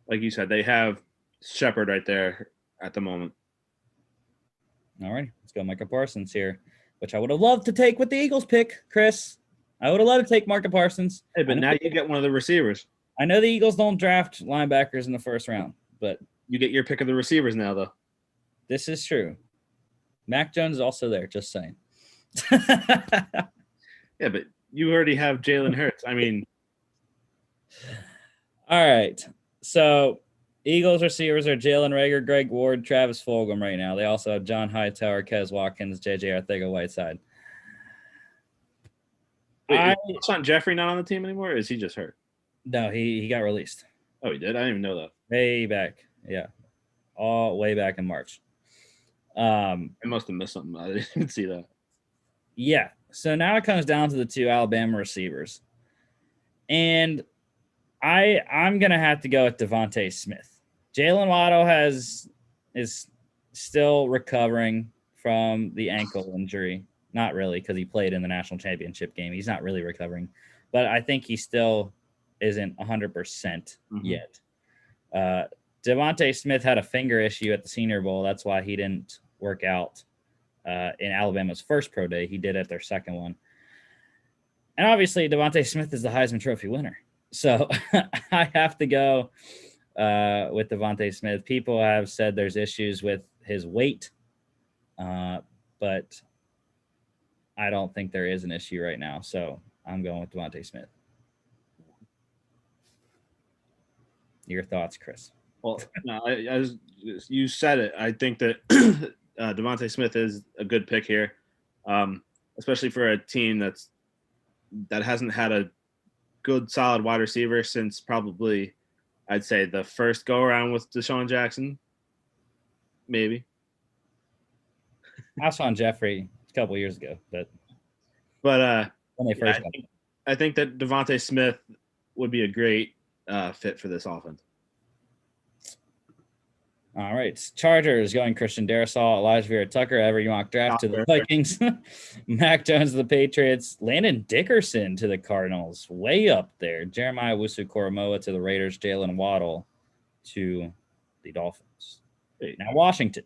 Speaker 3: like you said, they have Shepard right there at the moment.
Speaker 1: All right, let's go Micah Parsons here, which I would have loved to take with the Eagles pick, Chris. I would have loved to take Micah Parsons.
Speaker 3: Hey, but now you get one of the receivers.
Speaker 1: I know the Eagles don't draft linebackers in the first round, but
Speaker 3: you get your pick of the receivers now, though.
Speaker 1: This is true. Mac Jones is also there, just saying.
Speaker 3: Yeah, but you already have Jalen Hurts. I mean.
Speaker 1: All right. So Eagles receivers are Jalen Reagor, Greg Ward, Travis Fulgham right now. They also have John Hightower, Kez Watkins, J.J. Arcega-Whiteside.
Speaker 3: Wait, is Alshon Jeffrey not on the team anymore, or is he just hurt?
Speaker 1: No, he got released.
Speaker 3: Oh, he did? I didn't even know that.
Speaker 1: Way back. Yeah. All way back in March.
Speaker 3: I must have missed something. I didn't see that. Yeah.
Speaker 1: So now it comes down to the 2 Alabama receivers. And I'm going to have to go with Devontae Smith. Jalen Waddle is still recovering from the ankle injury. Not really, because he played in the national championship game. He's not really recovering, but I think he still isn't 100% yet. Devontae Smith had a finger issue at the Senior Bowl. That's why he didn't work out in Alabama's first pro day. He did at their second one. And obviously, Devontae Smith is the Heisman Trophy winner. So I have to go with Devontae Smith. People have said there's issues with his weight, but I don't think there is an issue right now. So I'm going with Devontae Smith. Your thoughts, Chris?
Speaker 3: Well, no, as you said it, I think that Devontae Smith is a good pick here, especially for a team that hasn't had a good, solid wide receiver since probably, I'd say, the first go-around with Deshaun Jackson, maybe.
Speaker 1: Alshon Jeffrey a couple years ago, but
Speaker 3: when
Speaker 1: they first
Speaker 3: I think that Devontae Smith would be a great fit for this offense.
Speaker 1: All right. Chargers going Christian Darrisaw, Elijah Vera Tucker, every mock draft to the Vikings. Mac Jones to the Patriots. Landon Dickerson to the Cardinals. Way up there. Jeremiah Wusu-Koromoa to the Raiders. Jalen Waddle to the Dolphins. Now Washington.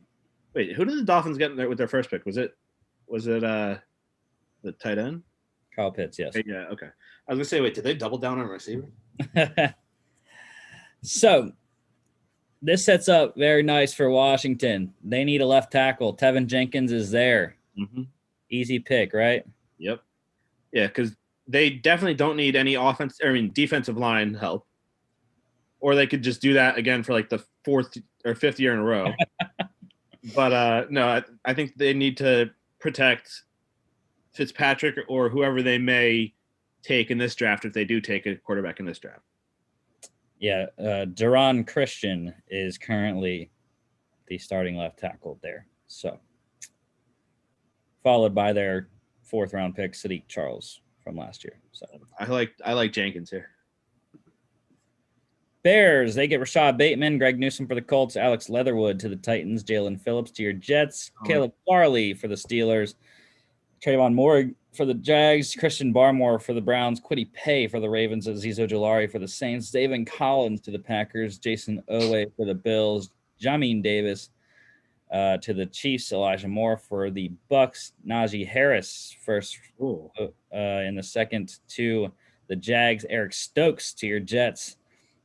Speaker 3: Wait, who did the Dolphins get with their first pick? Was it the tight end?
Speaker 1: Kyle Pitts, yes.
Speaker 3: Yeah, okay.
Speaker 2: I was going to say, wait, did they double down on receiver?
Speaker 1: So this sets up very nice for Washington. They need a left tackle. Tevin Jenkins is there.
Speaker 3: Mm-hmm.
Speaker 1: Easy pick, right?
Speaker 3: Yep. Yeah, because they definitely don't need any defensive line help. Or they could just do that again for like the fourth or fifth year in a row. But no, I think they need to protect Fitzpatrick or whoever they may take in this draft if they do take a quarterback in this draft.
Speaker 1: Yeah, Duron Christian is currently the starting left tackle there. So, followed by their fourth-round pick, Sadiq Charles from last year. So
Speaker 3: I like Jenkins here.
Speaker 1: Bears, they get Rashad Bateman, Greg Newsome for the Colts, Alex Leatherwood to the Titans, Jalen Phillips to your Jets, Caleb Farley for the Steelers, Trayvon Moore for the Jags, Christian Barmore for the Browns, Kwity Paye for the Ravens, Azeez Ojulari for the Saints, David Collins to the Packers, Jason Owe for the Bills, Jamin Davis to the Chiefs, Elijah Moore for the Bucks, Najee Harris first in the second to the Jags, Eric Stokes to your Jets,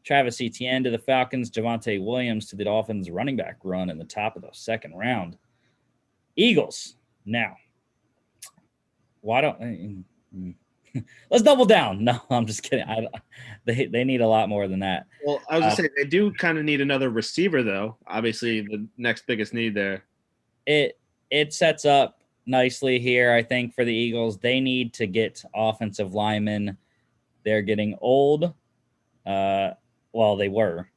Speaker 1: Travis Etienne to the Falcons, Javonte Williams to the Dolphins, running back run in the top of the second round. Eagles now. Why don't let's double down? No, I'm just kidding. They need a lot more than that.
Speaker 3: Well, I was gonna say they do kind of need another receiver, though. Obviously, the next biggest need there.
Speaker 1: It sets up nicely here, I think, for the Eagles. They need to get offensive linemen. They're getting old. Well, they were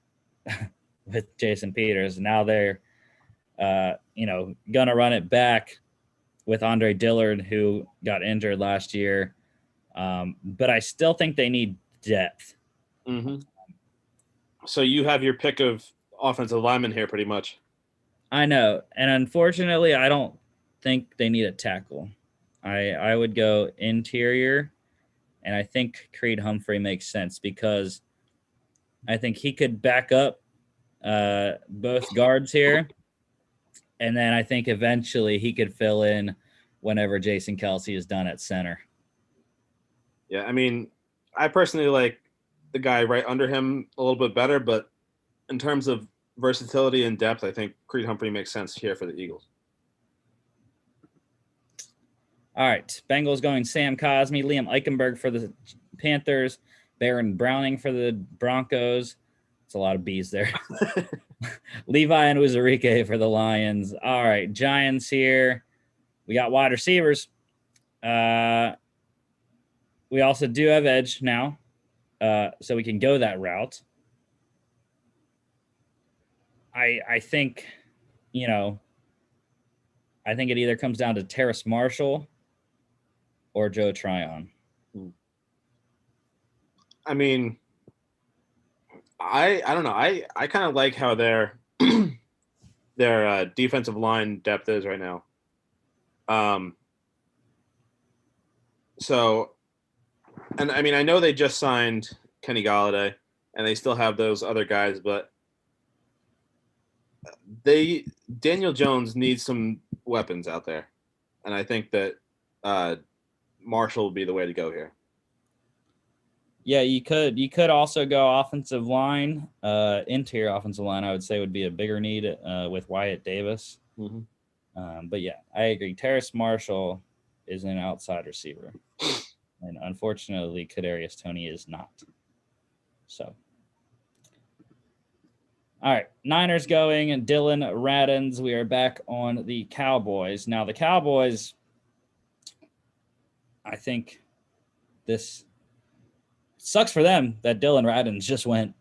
Speaker 1: with Jason Peters. Now they're gonna run it back with Andre Dillard, who got injured last year. But I still think they need depth.
Speaker 3: Mm-hmm. So you have your pick of offensive linemen here pretty much.
Speaker 1: I know. And unfortunately, I don't think they need a tackle. I would go interior, and I think Creed Humphrey makes sense because I think he could back up both guards here. And then I think eventually he could fill in whenever Jason Kelce is done at center.
Speaker 2: Yeah, I mean, I personally like the guy right under him a little bit better, but in terms of versatility and depth, I think Creed Humphrey makes sense here for the Eagles.
Speaker 1: All right, Bengals going Sam Cosmi, Liam Eichenberg for the Panthers, Baron Browning for the Broncos. It's a lot of B's there. Levi and Uzurike for the Lions. All right, Giants here. We got wide receivers. We also do have edge now, so we can go that route. I think, I think it either comes down to Terrace Marshall or Joe Tryon.
Speaker 2: I mean, I don't know. I kind of like how their defensive line depth is right now. So, and I mean, I know they just signed Kenny Galladay, and they still have those other guys, but Daniel Jones needs some weapons out there, and I think that Marshall will be the way to go here.
Speaker 1: Yeah, you could also go offensive line, interior offensive line. I would say would be a bigger need with Wyatt Davis. But yeah, I agree. Terrace Marshall is an outside receiver, and unfortunately, Kadarius Toney is not. So, all right, Niners going and Dylan Radins. We are back on the Cowboys now. The Cowboys, I think this sucks for them that Dylan Radins just went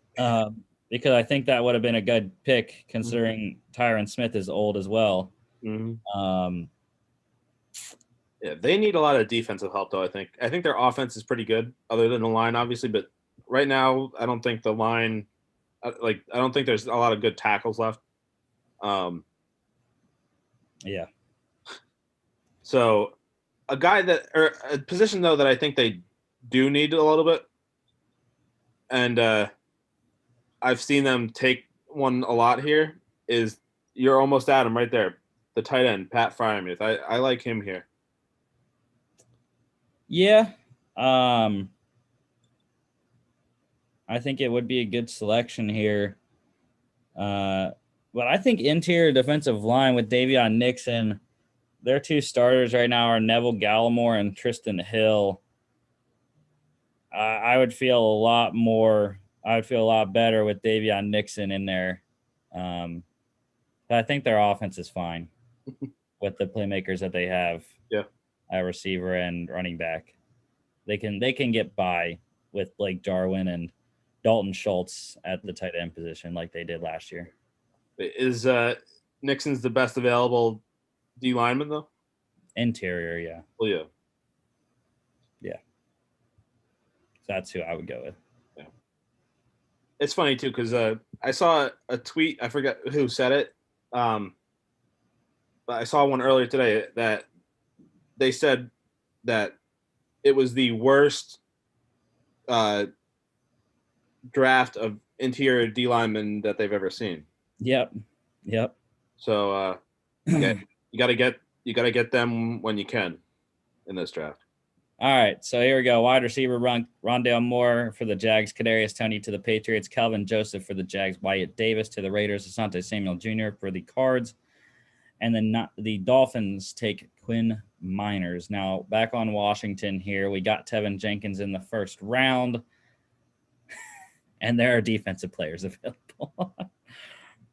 Speaker 1: because I think that would have been a good pick considering Tyron Smith is old as well.
Speaker 2: Yeah, they need a lot of defensive help though. I think their offense is pretty good, other than the line, obviously. But right now, I don't think the line, I don't think there's a lot of good tackles left.
Speaker 1: Yeah.
Speaker 2: So, a position though that I think they do need a little bit, and I've seen them take one a lot here. Is you're almost at him right there, the tight end Pat Fryermuth. I like him here.
Speaker 1: Yeah. I think it would be a good selection here. But I think interior defensive line with Davion Nixon, their two starters right now are Neville Gallimore and Tristan Hill. I would feel a lot better with Davion Nixon in there. But I think their offense is fine with the playmakers that they have.
Speaker 2: Yeah.
Speaker 1: At receiver and running back. They can get by with Blake Jarwin and Dalton Schultz at the tight end position like they did last year.
Speaker 2: Is Nixon's the best available D lineman though?
Speaker 1: Interior, yeah.
Speaker 2: Well, yeah.
Speaker 1: Yeah. So that's who I would go with.
Speaker 2: Yeah. It's funny too because I saw a tweet. I forget who said it. But I saw one earlier today that they said that it was the worst draft of interior D linemen that they've ever seen.
Speaker 1: Yep.
Speaker 2: So you gotta get them when you can in this draft.
Speaker 1: All right, so here we go. Wide receiver Rondale Moore for the Jags, Kadarius Toney to the Patriots, Calvin Joseph for the Jags, Wyatt Davis to the Raiders, Asante Samuel Jr. for the Cards, and then the Dolphins take Quinn Miners. Now back on Washington here, we got Tevin Jenkins in the first round, and there are defensive players available.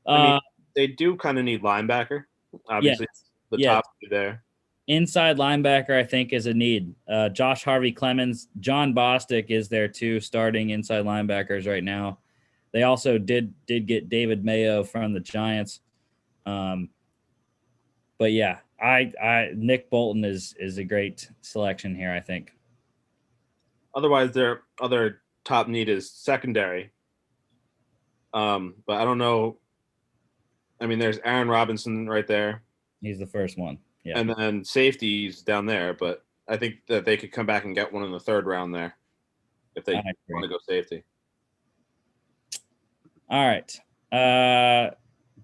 Speaker 2: I mean, they do kind of need linebacker. Obviously, the top two there.
Speaker 1: Inside linebacker, I think, is a need. Josh Harvey Clemens, John Bostic is their two starting inside linebackers right now. They also did get David Mayo from the Giants. But yeah, Nick Bolton is a great selection here, I think.
Speaker 2: Otherwise, their other top need is secondary. But I don't know. I mean, there's Aaron Robinson right there.
Speaker 1: He's the first one. Yeah.
Speaker 2: And then safeties down there, but I think that they could come back and get one in the third round there if they want to go safety.
Speaker 1: All right.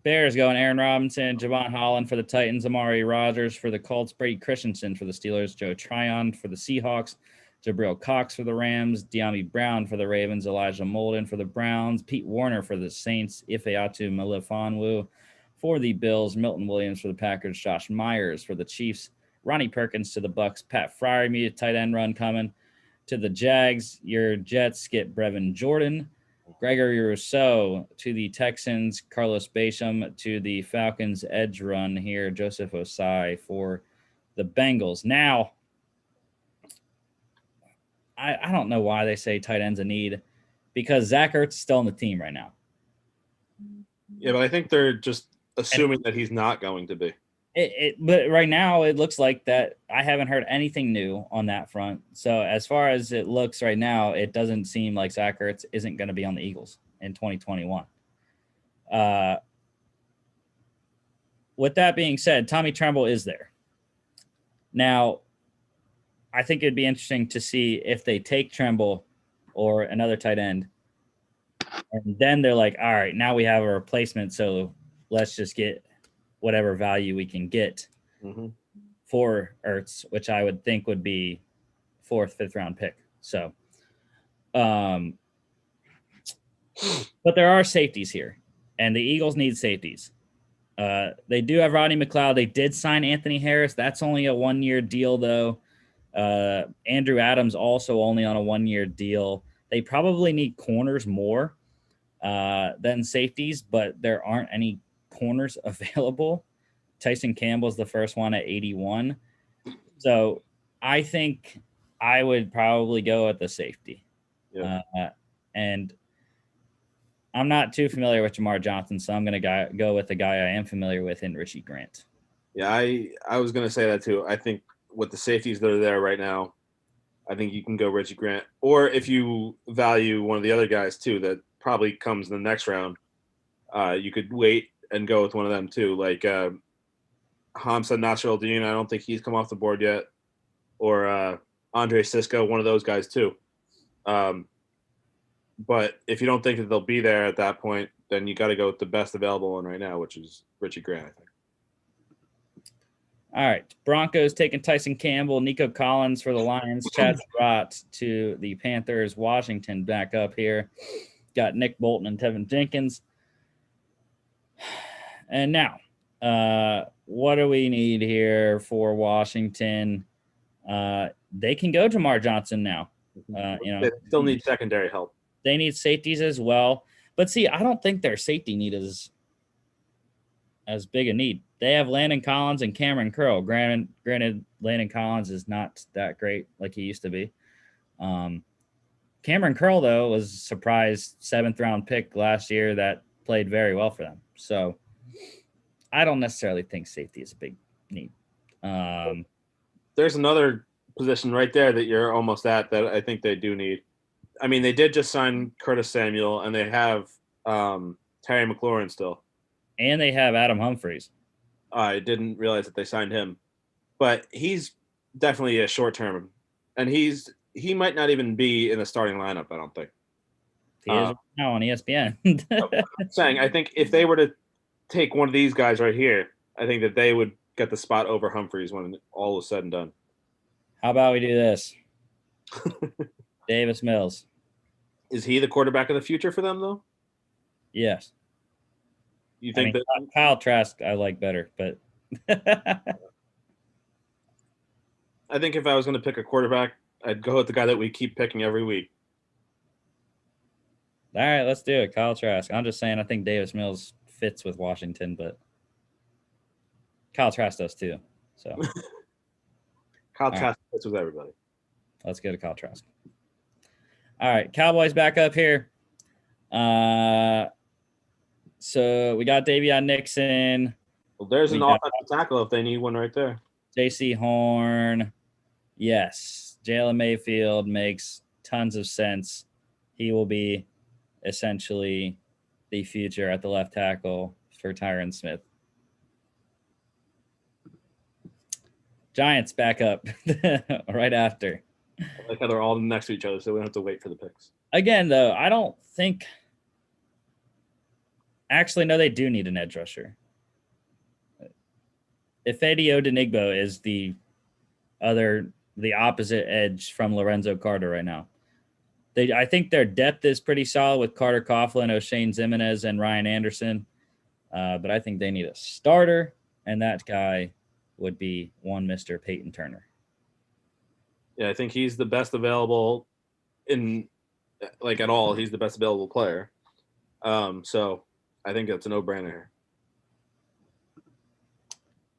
Speaker 1: Bears going Aaron Robinson, Javon Holland for the Titans, Amari Rogers for the Colts, Brady Christensen for the Steelers, Joe Tryon for the Seahawks, Jabril Cox for the Rams, De'Ami Brown for the Ravens, Elijah Molden for the Browns, Pete Warner for the Saints, Ifeatu Melifonwu for the Bills, Milton Williams for the Packers, Josh Myers for the Chiefs, Ronnie Perkins to the Bucks, Pat Fryermuth, tight end run coming to the Jags. Your Jets get Brevin Jordan, Gregory Rousseau to the Texans, Carlos Basham to the Falcons, edge run here, Joseph Osai for the Bengals. Now, I don't know why they say tight end's a need because Zach Ertz is still on the team right now.
Speaker 2: Yeah, but I think they're just assuming that he's not going to be.
Speaker 1: But right now it looks like that. I haven't heard anything new on that front. So as far as it looks right now, it doesn't seem like Zach Ertz isn't going to be on the Eagles in 2021. With that being said, Tommy Tremble is there. Now, I think it'd be interesting to see if they take Tremble or another tight end. And then they're like, all right, now we have a replacement. So let's just get whatever value we can get for Ertz, which I would think would be 4th, 5th round pick. So, but there are safeties here, and the Eagles need safeties. They do have Rodney McLeod. They did sign Anthony Harris. That's only a 1-year deal, though. Andrew Adams also only on a 1-year deal. They probably need corners more than safeties, but there aren't any corners available. Tyson Campbell's the first one at 81. So I think I would probably go with the safety.
Speaker 2: Yeah.
Speaker 1: And I'm not too familiar with Jamar Johnson, so I'm going to go with the guy I am familiar with in Richie Grant.
Speaker 2: Yeah, I was going to say that too. I think with the safeties that are there right now, I think you can go Richie Grant. Or if you value one of the other guys too that probably comes in the next round, you could wait and go with one of them too. Like Hamza Nasruddin, I don't think he's come off the board yet. Or Andre Sisco, one of those guys too. But if you don't think that they'll be there at that point, then you got to go with the best available one right now, which is Richie Grant, I think.
Speaker 1: All right. Broncos taking Tyson Campbell, Nico Collins for the Lions, Chad Surratt to the Panthers, Washington back up here. Got Nick Bolton and Tevin Jenkins. And now, what do we need here for Washington? They can go Jamar Johnson now.
Speaker 2: They still need secondary help.
Speaker 1: They need safeties as well. But see, I don't think their safety need is as big a need. They have Landon Collins and Cameron Curl. Granted, Landon Collins is not that great like he used to be. Cameron Curl, though, was a surprise 7th round pick last year that played very well for them. So I don't necessarily think safety is a big need.
Speaker 2: There's another position right there that you're almost at that I think they do need. I mean, they did just sign Curtis Samuel, and they have Terry McLaurin still.
Speaker 1: And they have Adam Humphries.
Speaker 2: I didn't realize that they signed him. But he's definitely a short term. And he might not even be in the starting lineup, I don't think.
Speaker 1: He is now on ESPN.
Speaker 2: I'm saying, I think if they were to take one of these guys right here, I think that they would get the spot over Humphries when all is said and done.
Speaker 1: How about we do this? Davis Mills.
Speaker 2: Is he the quarterback of the future for them, though?
Speaker 1: Yes.
Speaker 2: You think that
Speaker 1: Kyle Trask I like better, but
Speaker 2: I think if I was going to pick a quarterback, I'd go with the guy that we keep picking every week.
Speaker 1: All right, let's do it. Kyle Trask. I'm just saying I think Davis Mills fits with Washington, but Kyle Trask does too. So
Speaker 2: Kyle Trask fits with everybody.
Speaker 1: Let's go to Kyle Trask. All right, Cowboys back up here. So we got Davion Nixon.
Speaker 2: Well, there's an offensive tackle if they need one right there.
Speaker 1: J.C. Horn. Yes. Jalen Mayfield makes tons of sense. He will be essentially the future at the left tackle for Tyron Smith. Giants back up right after.
Speaker 2: I like how they're all next to each other, so we don't have to wait for the picks.
Speaker 1: Again, though, I don't think – actually, no, they do need an edge rusher. Ifeadi Odenigbo is the opposite edge from Lorenzo Carter right now. I think their depth is pretty solid with Carter Coughlin, O'Shane Zimenez, and Ryan Anderson. But I think they need a starter, and that guy would be one Mr. Peyton Turner.
Speaker 2: Yeah, I think he's the best available at all. He's the best available player. So I think that's a no-brainer here.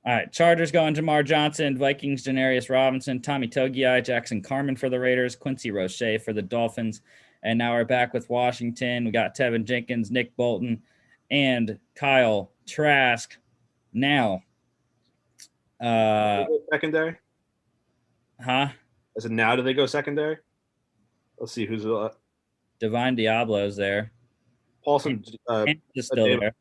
Speaker 1: All right, Chargers going Jamar Johnson, Vikings Janarius Robinson, Tommy Togiai, Jackson Carman for the Raiders, Quincy Roche for the Dolphins. And now we're back with Washington. We got Tevin Jenkins, Nick Bolton, and Kyle Trask. Now,
Speaker 2: secondary?
Speaker 1: Huh?
Speaker 2: I said, now do they go secondary? Let's see who's
Speaker 1: Divine Diablo's there.
Speaker 2: Paulson
Speaker 1: is still there.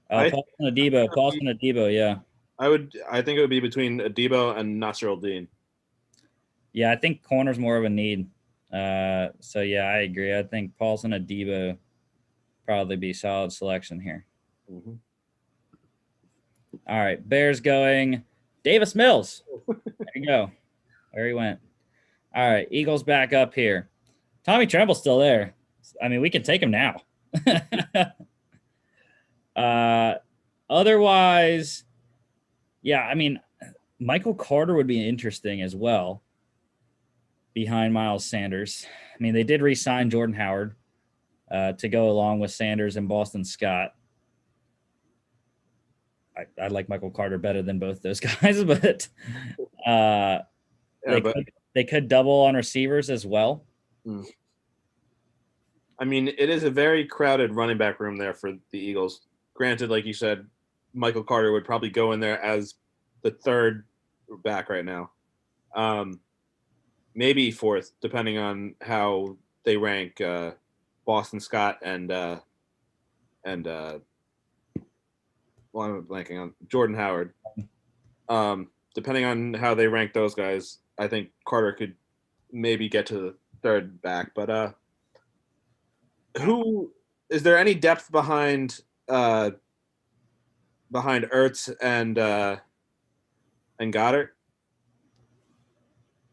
Speaker 1: Paulson Adebo, yeah.
Speaker 2: I think it would be between Adebo and Nasser Al-Din.
Speaker 1: Yeah, I think corner's more of a need. So yeah, I agree. I think Paulson Adebo probably be solid selection here.
Speaker 2: Mm-hmm.
Speaker 1: All right, Bears going Davis Mills. There you go. There he went. All right, Eagles back up here. Tommy Tremble's still there. I mean, we can take him now. Otherwise, yeah, I mean, Michael Carter would be interesting as well behind Miles Sanders. I mean, they did re-sign Jordan Howard to go along with Sanders and Boston Scott. I like Michael Carter better than both those guys, but they could double on receivers as well.
Speaker 2: I mean, it is a very crowded running back room there for the Eagles. Granted, like you said, Michael Carter would probably go in there as the third back right now. Maybe fourth, depending on how they rank Boston Scott and well, I'm blanking on Jordan Howard. Depending on how they rank those guys, I think Carter could maybe get to the third back. But who is there any depth behind Ertz and Goddard?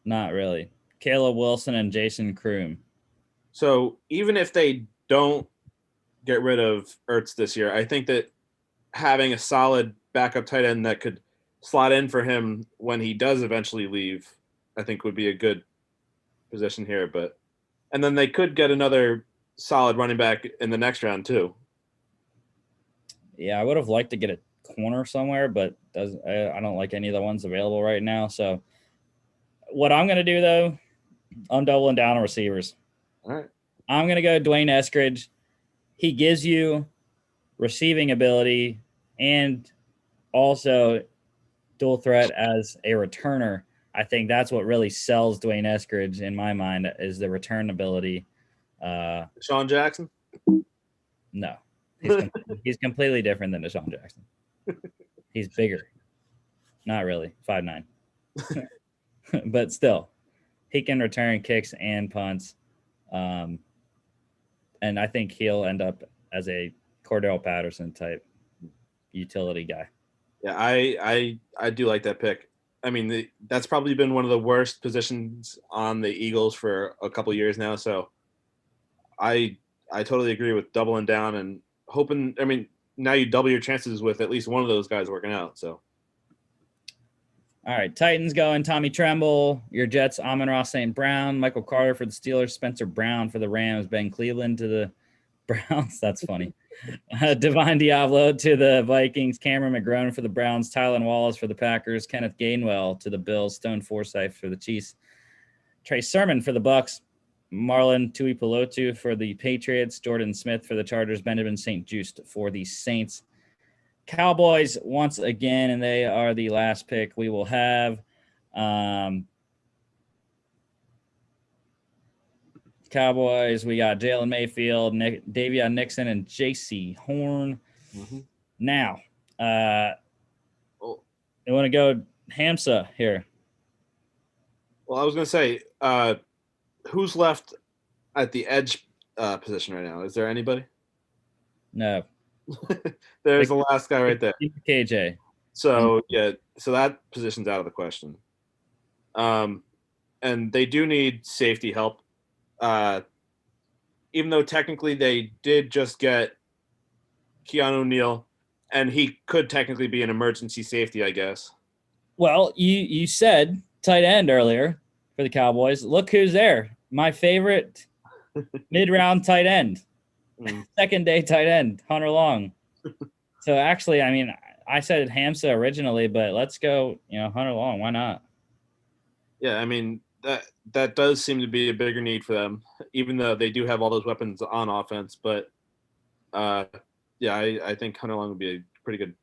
Speaker 1: Not really. Caleb Wilson and Jason Kroom.
Speaker 2: So even if they don't get rid of Ertz this year, I think that having a solid backup tight end that could slot in for him when he does eventually leave, I think would be a good position here. And then they could get another solid running back in the next round too.
Speaker 1: Yeah, I would have liked to get a corner somewhere, but I don't like any of the ones available right now. So what I'm going to do, though, I'm doubling down on receivers.
Speaker 2: All right.
Speaker 1: I'm going to go Dwayne Eskridge. He gives you receiving ability and also dual threat as a returner. I think that's what really sells Dwayne Eskridge in my mind is the return ability.
Speaker 2: Sean Jackson?
Speaker 1: No. He's completely different than Deshaun Jackson. He's bigger. Not really. 5'9". But still, he can return kicks and punts. And I think he'll end up as a Cordell Patterson type utility guy.
Speaker 2: Yeah, I do like that pick. I mean, that's probably been one of the worst positions on the Eagles for a couple years now. So I totally agree with doubling down and hoping. I mean, now you double your chances with at least one of those guys working out. So.
Speaker 1: All right, Titans going Tommy Tremble. Your Jets, Amon-Ra St. Brown. Michael Carter for the Steelers. Spencer Brown for the Rams. Ben Cleveland to the Browns. That's funny. Divine Diablo to the Vikings. Cameron McGrone for the Browns. Tylan Wallace for the Packers. Kenneth Gainwell to the Bills. Stone Forsythe for the Chiefs. Trey Sermon for the Bucks. Marlon Tuipulotu for the Patriots. Jordan Smith for the Chargers. Benjamin St. Juste for the Saints. Cowboys once again, and they are the last pick we will have. Cowboys, we got Jalen Mayfield, Davion Nixon, and J.C. Horn.
Speaker 2: Mm-hmm.
Speaker 1: Now, I want to go Hamsa here.
Speaker 2: Well, I was going to say, who's left at the edge position right now? Is there anybody?
Speaker 1: No.
Speaker 2: There's the last guy right there.
Speaker 1: KJ.
Speaker 2: So, yeah, so that position's out of the question. And they do need safety help. Even though technically they did just get Keanu Neal, and he could technically be an emergency safety, I guess.
Speaker 1: Well, you said tight end earlier for the Cowboys. Look who's there. My favorite mid-round tight end. Second day tight end, Hunter Long. So actually, I mean, I said Hamsa originally, but let's go, Hunter Long. Why not?
Speaker 2: Yeah, I mean, that does seem to be a bigger need for them, even though they do have all those weapons on offense. But yeah, I think Hunter Long would be a pretty good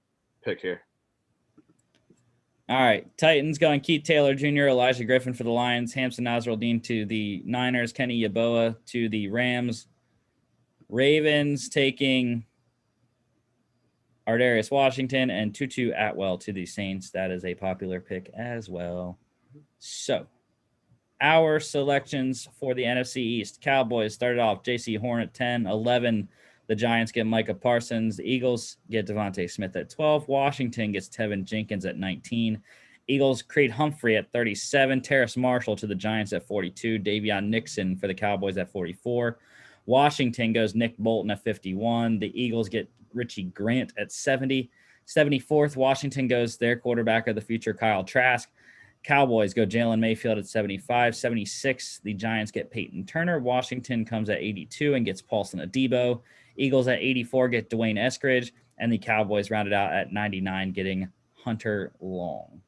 Speaker 2: pick here.
Speaker 1: All right, Titans going Keith Taylor Jr., Elijah Griffin for the Lions, Hamza Nasruddin to the Niners, Kenny Yeboah to the Rams. Ravens taking Ardarius Washington, and Tutu Atwell to the Saints. That is a popular pick as well. So, our selections for the NFC East. Cowboys started off J.C. Horn at 10. 11, the Giants get Micah Parsons. The Eagles get Devontae Smith at 12. Washington gets Tevin Jenkins at 19. Eagles Creed Humphrey at 37. Terrace Marshall to the Giants at 42. Davion Nixon for the Cowboys at 44. Washington goes Nick Bolton at 51. The Eagles get Richie Grant at 70. 74th, Washington goes their quarterback of the future, Kyle Trask. Cowboys go Jalen Mayfield at 75. 76, the Giants get Peyton Turner. Washington comes at 82 and gets Paulson Adebo. Eagles at 84 get Dwayne Eskridge. And the Cowboys rounded out at 99, getting Hunter Long.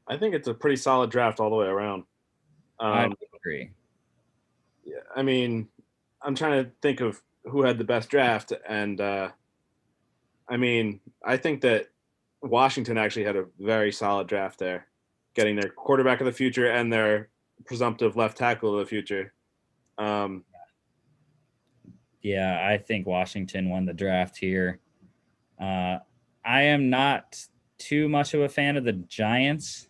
Speaker 2: I think it's a pretty solid draft all the way around.
Speaker 1: I agree.
Speaker 2: Yeah, I mean, I'm trying to think of who had the best draft, and I think that Washington actually had a very solid draft there, getting their quarterback of the future and their presumptive left tackle of the future.
Speaker 1: Yeah, I think Washington won the draft here. I am not too much of a fan of the Giants.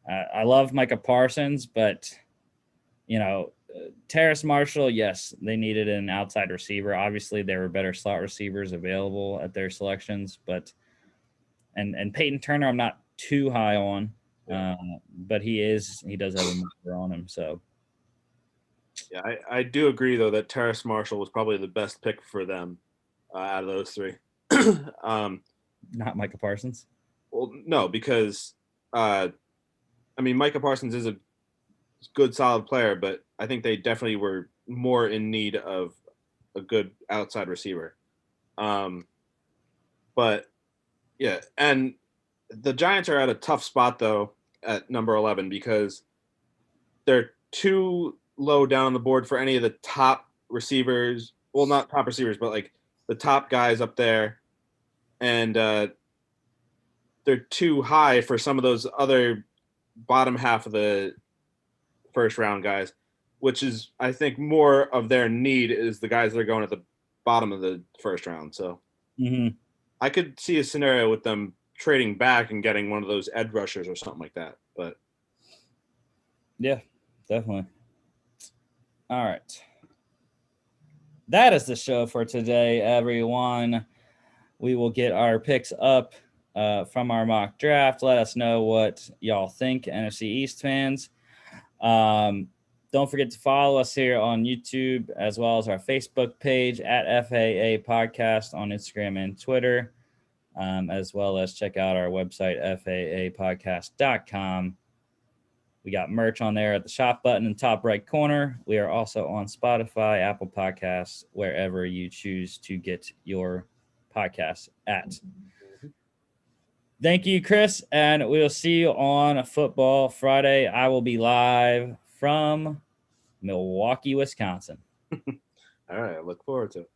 Speaker 1: I love Micah Parsons, but, Terrace Marshall, yes, they needed an outside receiver. Obviously, there were better slot receivers available at their selections, but and Peyton Turner, I'm not too high on, but he does have a motor on him. So,
Speaker 2: yeah, I do agree though that Terrace Marshall was probably the best pick for them out of those three.
Speaker 1: Not Micah Parsons.
Speaker 2: Well, no, because Micah Parsons is a good, solid player, but I think they definitely were more in need of a good outside receiver. But yeah, and the Giants are at a tough spot though at number 11 because they're too low down on the board for any of the top receivers. Well, not top receivers, but like the top guys up there, and they're too high for some of those other bottom half of the first round guys, which is, I think, more of their need is the guys that are going at the bottom of the first round. So I could see a scenario with them trading back and getting one of those edge rushers or something like that. But
Speaker 1: yeah, definitely. All right. That is the show for today, everyone. We will get our picks up from our mock draft. Let us know what y'all think, NFC East fans. Don't forget to follow us here on YouTube as well as our Facebook page at FAA Podcast on Instagram and Twitter, as well as check out our website, faapodcast.com. We got merch on there at the shop button in the top right corner. We are also on Spotify, Apple Podcasts, wherever you choose to get your podcasts at. Thank you, Chris, and we'll see you on Football Friday. I will be live from Milwaukee, Wisconsin.
Speaker 2: All right, I look forward to it.